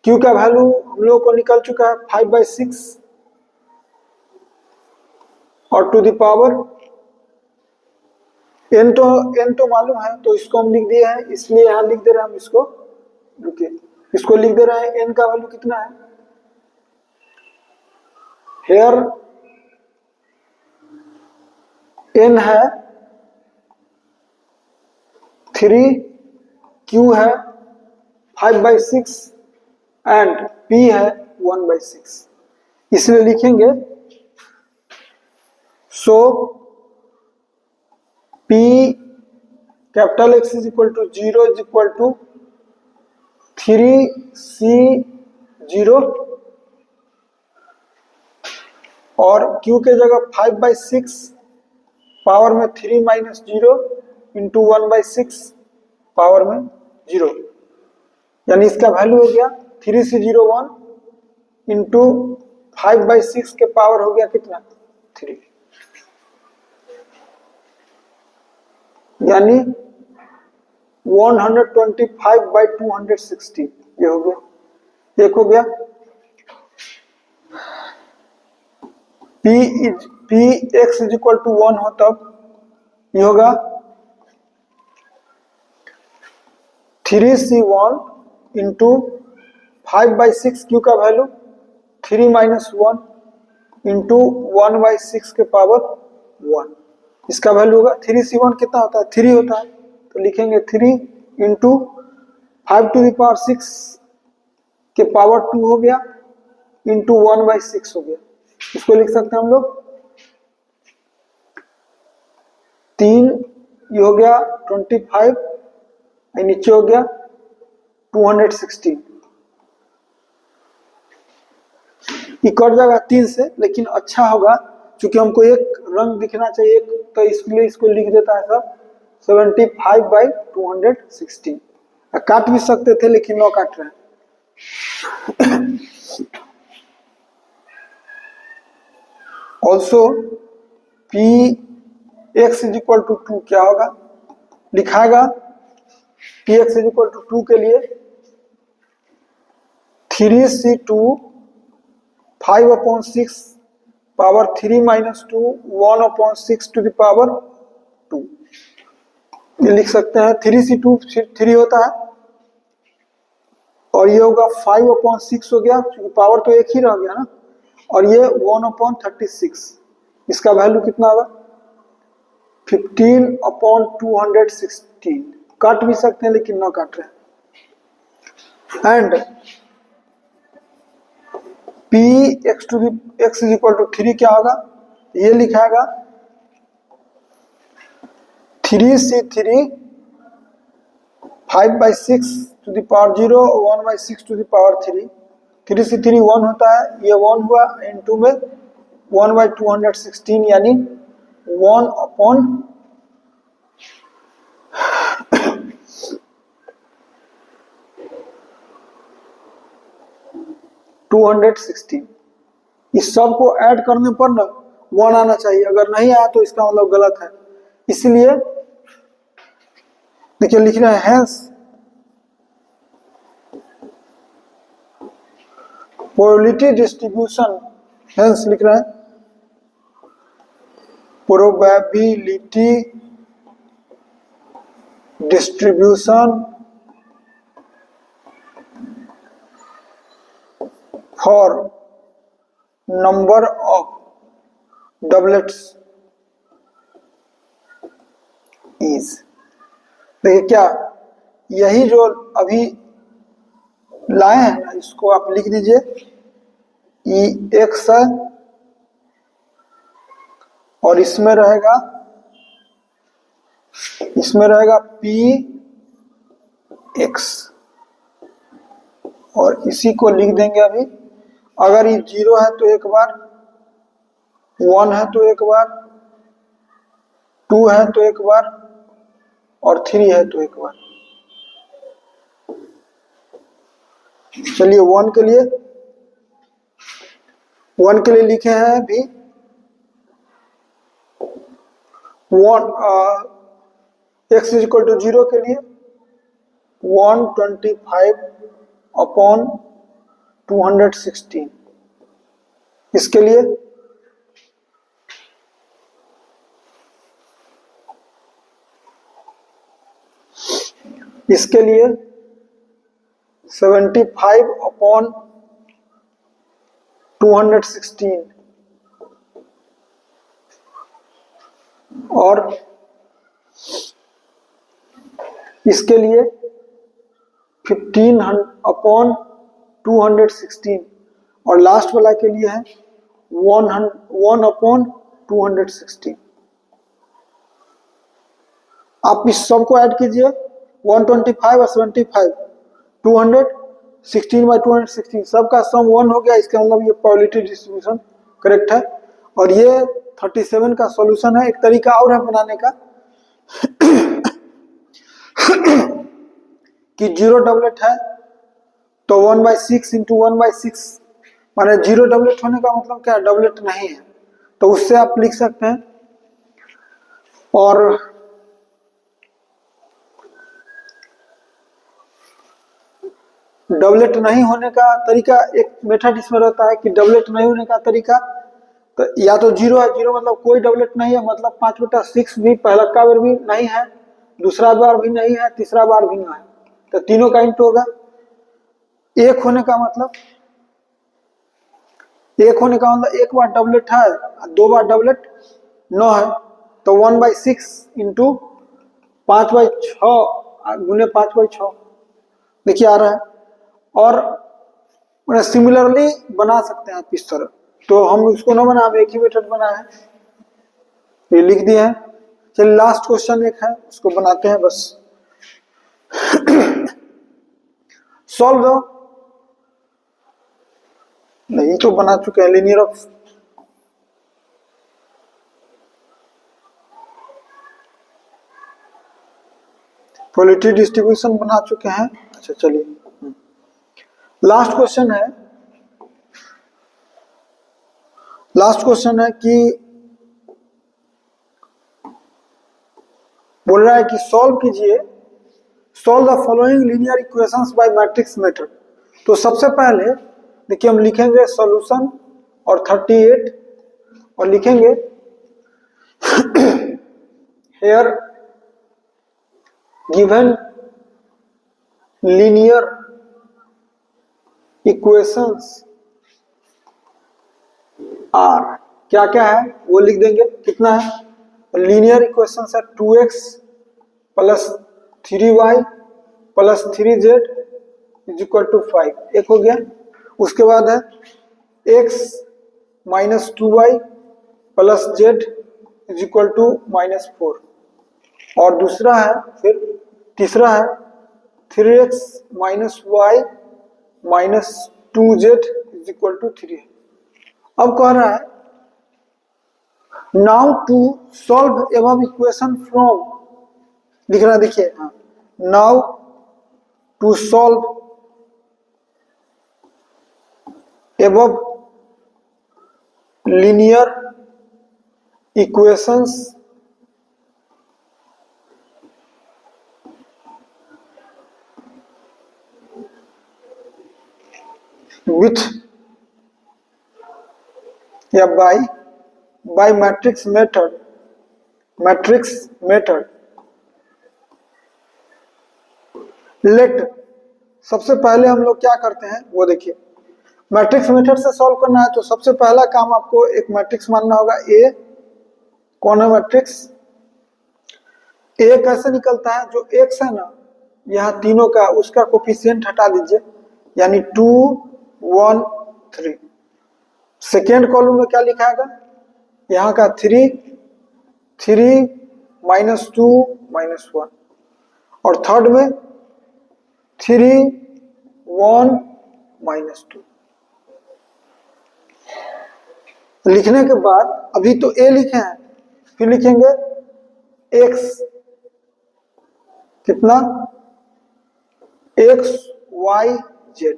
Q का वैल्यू हम लोगों को निकल चुका है 5/6 और टू द पावर n तो मालूम है, तो इसको हम लिख दिए हैं, इसलिए यहां लिख दे रहे हैं हम इसको, रुकिए इसको लिख दे रहे हैं, n का वैल्यू कितना है, हेयर n है 3, Q है 5/6 एंड P है 1/6, इसलिए लिखेंगे so P capital X is equal to 0 is equal to 3C0 और Q के जगह 5/6 पावर में 3 माइनस 0 इंटू 1/6 पावर में 0, यानी इसका वैल्यू हो गया 3C01 इंटू 5/6 के पावर हो गया कितना 3, यानी 125/260, ये हो गया, एक हो गया। Px इज इक्वल टू 1 हो तब ये होगा 3C1 इंटू 5/6, Q का वैल्यू 3 माइनस 1 इंटू 1/6 के पावर 1, इसका वैल्यू होगा 3C1 कितना होता है 3 होता है, तो लिखेंगे 3 इंटू 5⁶ के पावर 2 हो गया इंटू 1/6 हो गया, इसको लिख सकते हैं हम लोग 3, ये हो गया 25, नीचे हो गया 216, ये कट जाएगा 3 से, लेकिन अच्छा होगा क्योंकि हमको एक रंग दिखना चाहिए, तो इसलिए इसको लिख देता है सब 75/216, काट भी सकते थे लेकिन नौ काट रहे हैं। Also P X is equal to 2 क्या होगा, लिखाएगा P X is equal to 2 के लिए 3c2 5/6 power 3 minus 2 1/6 to the power 2। ये लिख सकते हैं 3c2 3 होता है और ये होगा 5/6 हो गया क्योंकि पावर तो एक ही रह गया ना, और ये 1/36। इसका वैल्यू कितना होगा 15/216। काट भी सकते हैं लेकिन ना काट रहे हैं। And P X is equal to 3 क्या होगा, ये लिखाएगा 3c3 5/6 to the power 0 1/6 to the power 3। 3c3 1 होता है, ये 1 हुआ, इनटू में 1/216 यानी 1/216। इस सब को ऐड करने पर ना 1 आना चाहिए, अगर नहीं आया तो इसका मतलब गलत है। इसलिए देखिए लिख रहे हैं हैंस प्रोबेबिलिटी डिस्ट्रीब्यूशन, हैंस लिख रहे हैं probability distribution for number of doublets is. देखिए क्या यही जो अभी लाए हैं ना, इसको आप लिख दीजिए ई एक्स है और इसमें रहेगा पी एक्स और इसी को लिख देंगे अभी। अगर ये 0 है तो एक बार, 1 है तो एक बार, 2 है तो एक बार और 3 है तो एक बार। चलिए 1 के लिए लिखे हैं अभी 1 x इज इक्वल टू 0 के लिए 125/216। इसके लिए इसके लिए 75/216 और इसके लिए 15/216 और लास्ट वाला के लिए है 1/216। आप इस सब को ऐड कीजिए 125 और 75 216/216 सबका सम 1 हो गया। इसका मतलब ये प्रोबेबिलिटी डिस्ट्रीब्यूशन करेक्ट है। और ये 37 का सॉल्यूशन है। एक तरीका और है बनाने का कि 0 डबलेट है तो 1/6 इंटू 1/6 माने 0 डबलेट होने का मतलब क्या, डबलेट नहीं है, तो उससे आप लिख सकते हैं। और डबलेट नहीं होने का तरीका, एक मेथड इसमें रहता है कि डबलेट नहीं होने का तरीका तो या तो 0 है, 0 मतलब कोई डबलेट नहीं है, मतलब 5/6 भी पहला का बार भी नहीं है, दूसरा बार भी नहीं है, तीसरा बार भी नहीं है, तो तीनों का इंटू होगा। एक होने का मतलब एक बार डबलेट है, 2 बार डबलेट 9 है, तो 1/6 इंटू 5/6 गुने 5/6 देखिए आ रहा है। और सिमिलरली बना सकते हैं आप इस तरह, तो हम उसको ना बना, एक ही मेथड बना है, ये लिख दिए हैं। चलिए लास्ट क्वेश्चन एक है उसको बनाते हैं बस सॉल्व दो, नहीं तो बना चुके हैं लीनियर ऑफ क्वालिटी डिस्ट्रीब्यूशन बना चुके हैं। अच्छा चलिए लास्ट क्वेश्चन है। लास्ट क्वेश्चन है कि बोल रहा है कि सॉल्व कीजिए, solve the following linear equations bye matrix method. तो सबसे पहले देखिए हम लिखेंगे सॉल्यूशन और 38 और लिखेंगे here given linear equations are, क्या क्या है वो लिख देंगे। कितना है लीनियर इक्वेशंस है 2x plus 3y plus 3z is equal to 5, एक हो गया। उसके बाद है x minus 2y plus z is equal to -4, और दूसरा है फिर तीसरा है 3x minus y minus 2z is equal to 3। अब कह रहा है now to solve above equation from, लिख रहा देखिए now to solve above linear equations with या बाय मैट्रिक्स मेथड, लेट। सबसे पहले हम लोग क्या करते हैं वो देखिए, मैट्रिक्स मेथड से सॉल्व करना है तो सबसे पहला काम आपको एक मैट्रिक्स मानना होगा ए। कौन है मैट्रिक्स? ए कैसे निकलता है, जो एक्स है ना यहाँ तीनों का, उसका कोफिशिएंट हटा दीजिए, यानी 2 1 3। सेकेंड कॉलम में क्या लिखाएगा, यहाँ का 3 -2 -1, और थर्ड में 3 1 -2। लिखने के बाद अभी तो ए लिखे हैं, फिर लिखेंगे x, कितना x y z,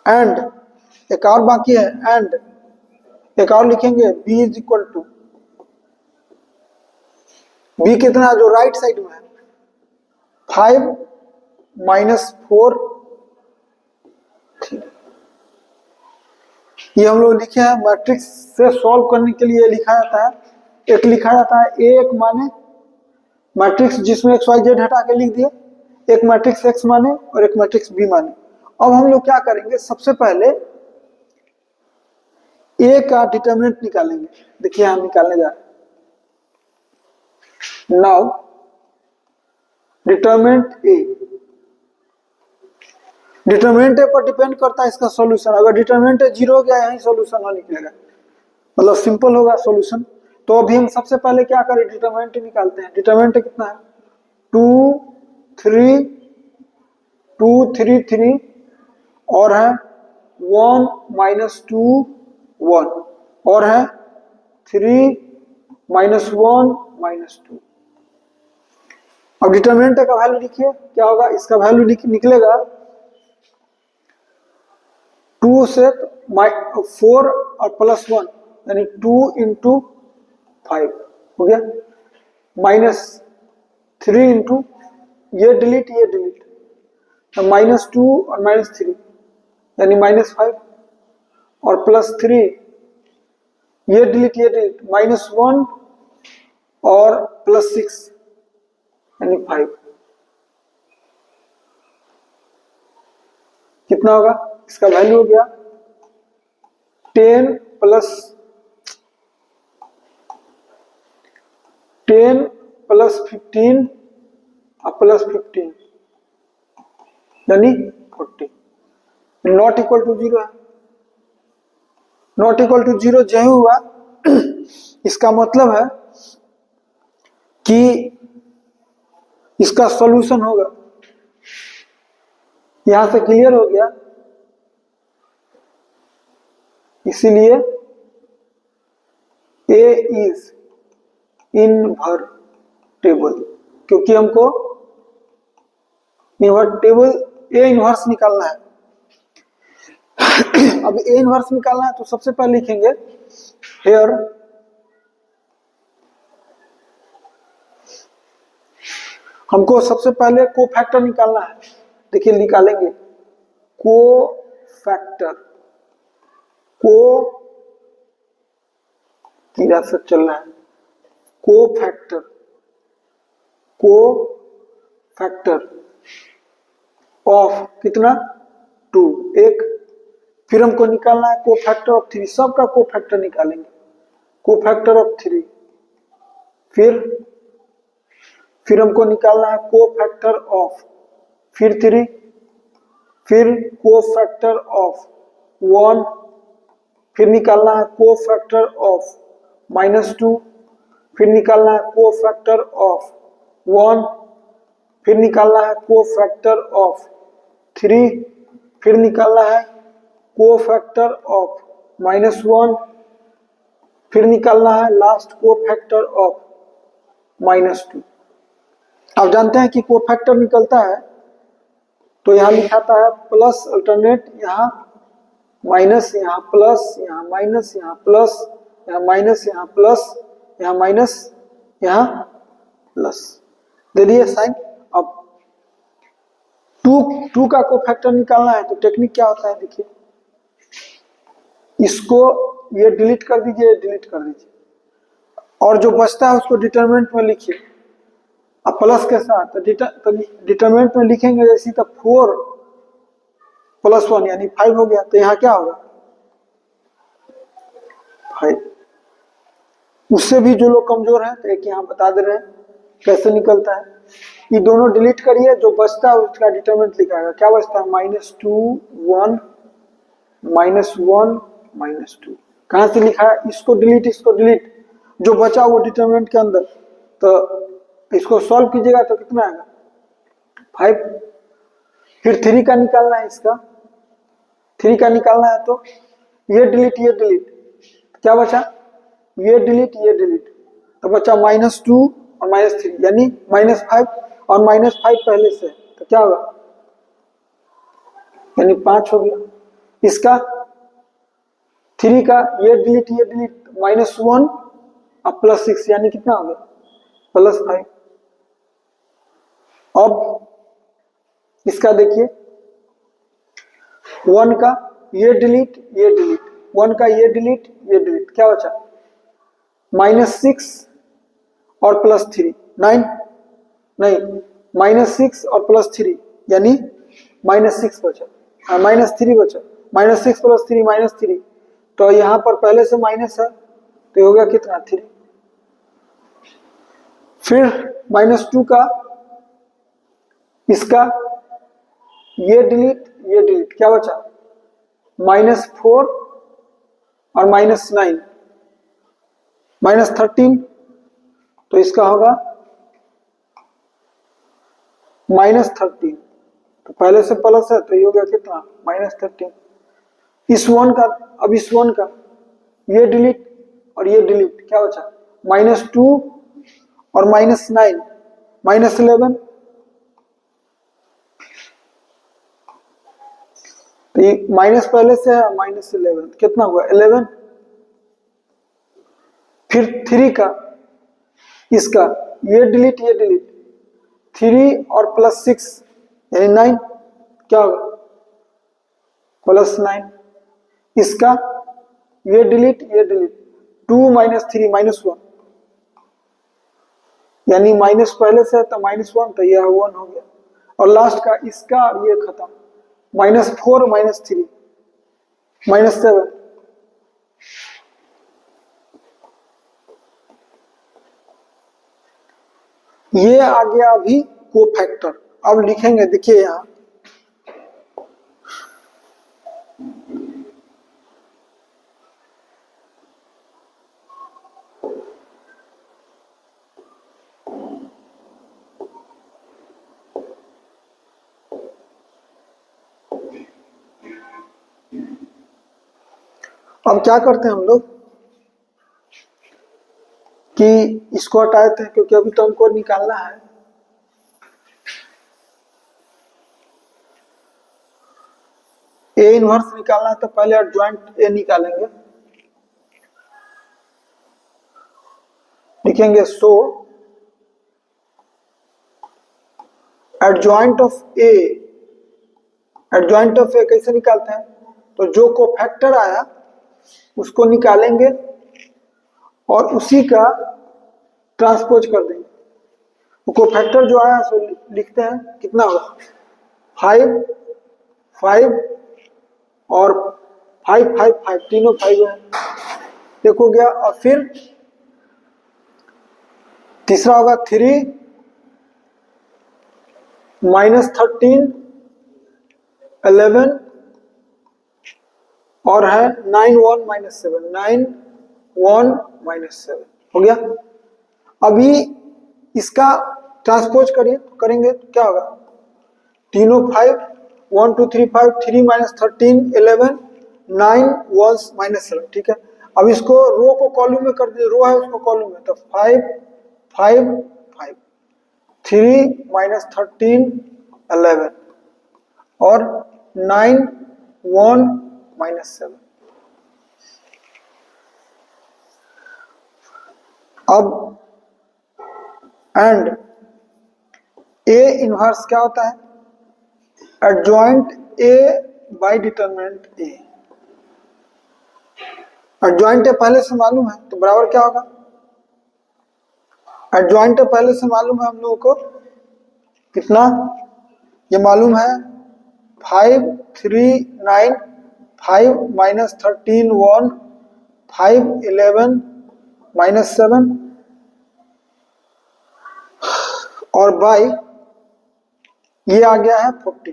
एंड एक और बाकी है, एंड एक और लिखेंगे b is equal to, b कितना जो राइट साइड में है 5 -4 3। ये हम लोग लिखे हैं। मैट्रिक्स से सॉल्व करने के लिए लिखा जाता है, एक लिखा जाता है ए, एक माने मैट्रिक्स जिसमें एक्स वाई जेड हटा के लिख दिए, एक मैट्रिक्स एक्स माने और एक मैट्रिक्स बी माने। अब हम लोग क्या करेंगे, सबसे पहले ए का डिटरमिनेंट निकालेंगे। देखिए हम निकालने जा रहे हैं। Now determinant A, determinant A पर डिपेंड करता है इसका सॉल्यूशन। अगर डिटरमिनेंट ए 0 हो गया यही सॉल्यूशन हो निकलेगा, मतलब सिंपल होगा सॉल्यूशन। तो अभी हम सबसे पहले क्या करें, डिटरमिनेंट निकालते हैं। डिटरमिनेंट कितना है 2 3 2 3 3, और है 1 -2 1, और है 3 -1 -2। अब डिटरमिनेंट का वैल्यू लिखिए, क्या होगा, इसका वैल्यू निकलेगा 2 से 4 और +1 यानी 2 × 5 हो गया, -3 × ये डिलीट तो -2 और -3 यानी -5, और +3 ये डिलीट -1 और +6 यानी 5। कितना होगा, इसका वैल्यू हो गया 10 + 15 और +15 यानी 40। नॉट इक्वल टू 0 है, नॉट इक्वल टू 0 जो हुआ इसका मतलब है कि इसका सॉल्यूशन होगा। यहां से क्लियर हो गया, इसीलिए ए इज इनवर्टेबल। क्योंकि हमको टेबल ए इनवर्स निकालना है। अब ए इनवर्स निकालना है तो सबसे पहले लिखेंगे हेयर हमको सबसे पहले कोफैक्टर निकालना है। देखिए निकालेंगे कोफैक्टर, को कीड़ा से चल रहा है, कोफैक्टर, कोफैक्टर ऑफ कितना 2 एक। फिर हमको निकालना है कोफैक्टर ऑफ 3, सबका कोफैक्टर निकालेंगे, कोफैक्टर ऑफ 3। फिर हमको निकालना है कोफैक्टर ऑफ फिर 3, फिर कोफैक्टर ऑफ 1, फिर निकालना है कोफैक्टर ऑफ -2, फिर निकालना है कोफैक्टर ऑफ 1, फिर निकालना है कोफैक्टर ऑफ 3, फिर निकालना है कोफैक्टर ऑफ -1, फिर निकालना है लास्ट कोफैक्टर ऑफ -2। आप जानते हैं कि कोफैक्टर निकलता है तो यहाँ लिखाता है प्लस अल्टरनेट, यहाँ माइनस, यहाँ प्लस, यहाँ माइनस, यहाँ प्लस, यहाँ माइनस, यहाँ प्लस, यहाँ माइनस, यहाँ प्लस, दे दिए साइन। अब 2 का कोफैक्टर निकालना है तो टेक्निक क्या होता है देखिए, इसको ये डिलीट कर दीजिए, डिलीट कर दीजिए, और जो बचता है उसको डिटरमिनेंट में लिखिए। अब प्लस के साथ डिटरमिनेंट में लिखेंगे जैसी तो 4 + 1 यानी 5 हो गया, तो यहाँ क्या होगा 5। उससे भी जो लोग कमजोर हैं तो एक यहाँ बता दे रहे हैं कैसे निकलता है। ये दोनों डिलीट करिए, जो बचता है उसका डिटरमिनेंट लिखाएगा। क्या बचता है -2 1 -1 -2। कहां से लिखा है, इसको डिलीट, इसको डिलीट, जो बचा वो डिटरमिनेंट के अंदर। तो इसको सॉल्व कीजिएगा तो कितना आएगा 5। फिर 3 का निकालना है, इसका 3 का निकालना है तो ये डिलीट, ये डिलीट, क्या बचा ये डिलीट, ये डिलीट, तो बचा -2 और -3 यानी -5, और -5 पहले से तो क्या होगा यानी 5 हो गया। इसका 3 का ये डिलीट, ये डिलीट, -1 और +6 यानी कितना हो गया +5। अब इसका देखिए 1 का ये डिलीट, ये डिलीट, 1 का ये डिलीट, ये डिलीट, क्या बचा -6 और +3 9, नहीं -6 और +3 यानी -6 बचा, -3 बचा, -6 + 3 -3, तो यहां पर पहले से माइनस है तो हो गया कितना 3। फिर -2 का इसका ये डिलीट, ये डिलीट, क्या बचा -4 और -9 -13, तो इसका होगा -13, तो पहले से प्लस है तो ये हो गया कितना -13। इस 1 का, अब इस 1 का ये डिलीट और ये डिलीट, क्या बचा -2 और -9 -11, तो ये माइनस पहले से है, -11 कितना हुआ 11। फिर 3 का इसका ये डिलीट, ये डिलीट, 3 और +6 यानी 9, क्या होगा +9। इसका ये डिलीट, ये डिलीट, 2 - 3 -1 यानी माइनस पहले से है तो -1, तो यह 1 हो गया। और लास्ट का इसका और ये खत्म, -4 -3 -7, ये आ गया अभी कोफैक्टर। अब लिखेंगे देखिए यहां अब क्या करते हैं हम लोग कि इसको हटाते हैं क्योंकि अभी तो हमको निकालना है ए इनवर्स निकालना है तो पहले एडजॉइंट ए निकालेंगे, लिखेंगे so adjoint of A, adjoint of A कैसे निकालते हैं, तो जो कोफैक्टर आया उसको निकालेंगे और उसी का ट्रांसपोज कर देंगे। कोफैक्टर जो आया सो लिखते हैं, कितना होगा 5 5 और 5 5 5, तीनों 5 है, देखो गया। और फिर तीसरा होगा 3 -13 11 और है 9 1 -7, 9 1 -7 हो गया। अभी इसका ट्रांसपोज करेंगे तो क्या होगा, तीनों 5 1 2 3 5, 3 -13 11 9 1 -7, ठीक है। अब इसको रो को कॉलम में कर दीजिए, रो है उसको कॉलम में, तो 5 5 5, 3 -13 11 और 9 1 -7। अब एंड ए इनवर्स क्या होता है, adjoint A by determinant A. Adjoint A पहले से मालूम है तो बराबर क्या होगा, एडजॉइंट ए पहले से मालूम है हम लोगों को, कितना ये मालूम है 5 3 9 5 -13 1 5 11 -7 और बाय ये आ गया है 40,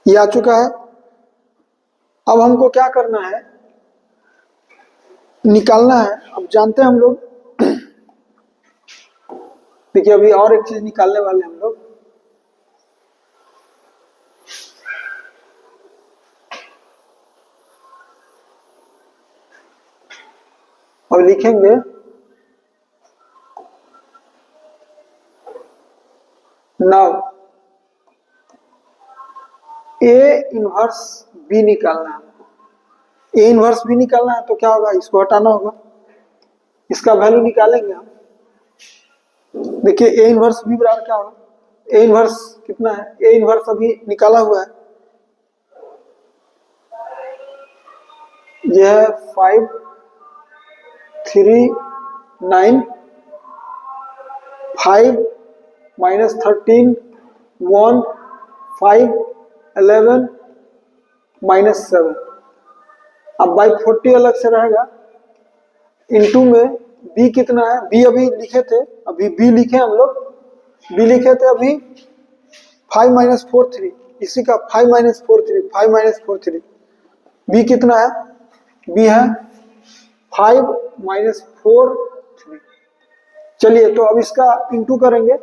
ये आ चुका है। अब हमको क्या करना है, निकालना है। अब जानते हैं हम लोग, देखिए अभी और एक चीज निकालने वाले हम लोग, अब लिखेंगे नाउ ए इनवर्स बी निकालना है। ए इनवर्स बी निकालना है तो क्या होगा, इसको हटाना होगा, इसका वैल्यू निकालेंगे हम। देखिए ए इनवर्स बी बराबर क्या होगा, ए इनवर्स कितना है, ए इनवर्स अभी निकाला हुआ है, यह है 5 3 9 5 -13 1 5 11 -7। अब बाई 40 अलग से रहेगा, इनटू में बी कितना है, बी अभी लिखे थे, अभी बी लिखे हम लोग, बी लिखे थे अभी 5 -4 3, इसी का 5 -4 3 5 -4 3, बी कितना है, बी है 5 -4 3। चलिए तो अब इसका इंटू करेंगे,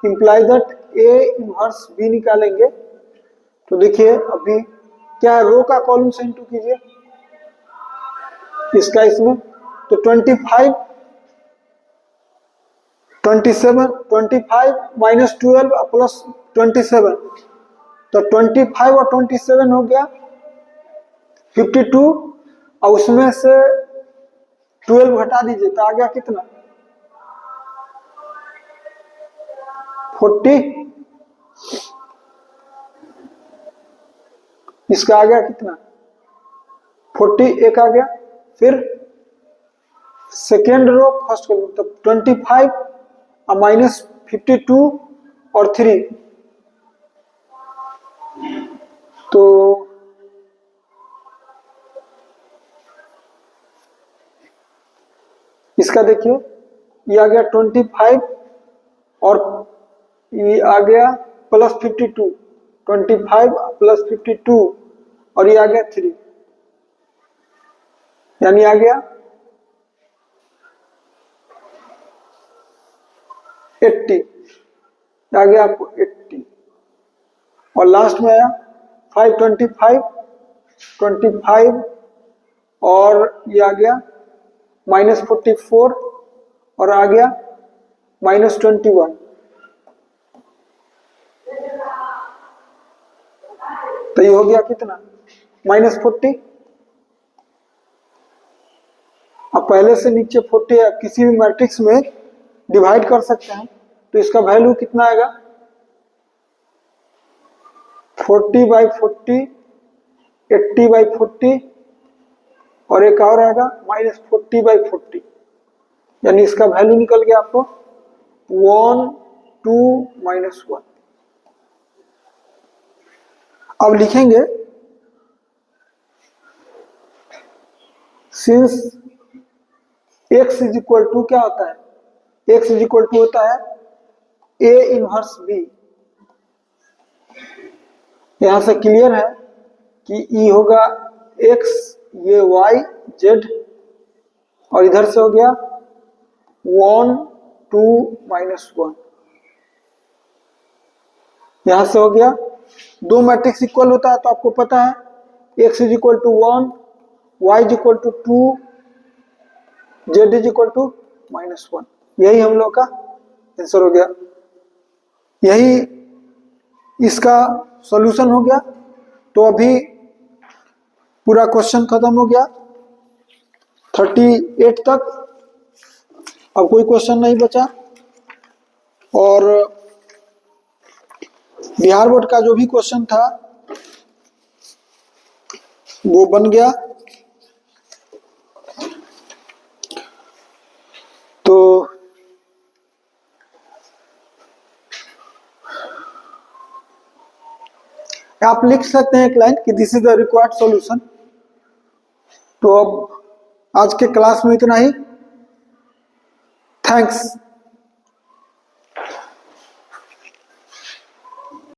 imply that A inverse B निकालेंगे। तो देखिए अभी क्या है, रो का कॉलम से इंटू कीजिए इसका इसमें, तो 25 27 25 -12 प्लस 27, तो 25 और 27 हो गया 52, और उसमें से 12 हटा दीजिए तो आ गया कितना 40, इसका आ गया कितना 40, एक आ गया। फिर सेकेंड रो फर्स्ट कॉलम, तो 25 और -52 और 3, तो इसका देखिए ये आ गया 25 और ये आ गया प्लस 52, 25 प्लस 52 और ये आ गया 3, यानी आ गया 80, आ गया आपको 80, और लास्ट में आया 525 25 और ये आ गया -44 और आ गया -21। तो ये हो गया कितना, -40। अब पहले से नीचे 40 किसी भी मैट्रिक्स में डिवाइड कर सकते हैं, तो इसका वैल्यू कितना आएगा, 40/40, 80/40 और एक और आएगा -40/40, यानी इसका वैल्यू निकल गया आपको 1, 2, -1। अब लिखेंगे since x is equal to क्या होता है, x इज इक्वल टू होता है A इनवर्स B। यहां से क्लियर है कि E होगा x, ये y, z और इधर से हो गया 1, 2, -1। यहां से हो गया, दो मैट्रिक्स इक्वल होता है तो आपको पता है x is equal to 1, y is equal to 2, z is equal to -1। यही हम लोग का आंसर हो गया, यही इसका सॉल्यूशन हो गया। तो अभी पूरा क्वेश्चन खत्म हो गया 38 तक, अब कोई क्वेश्चन नहीं बचा और बिहार बोर्ड का जो भी क्वेश्चन था वो बन गया। तो आप लिख सकते हैं एक लाइन कि this is the required solution. तो अब आज के क्लास में इतना ही, थैंक्स।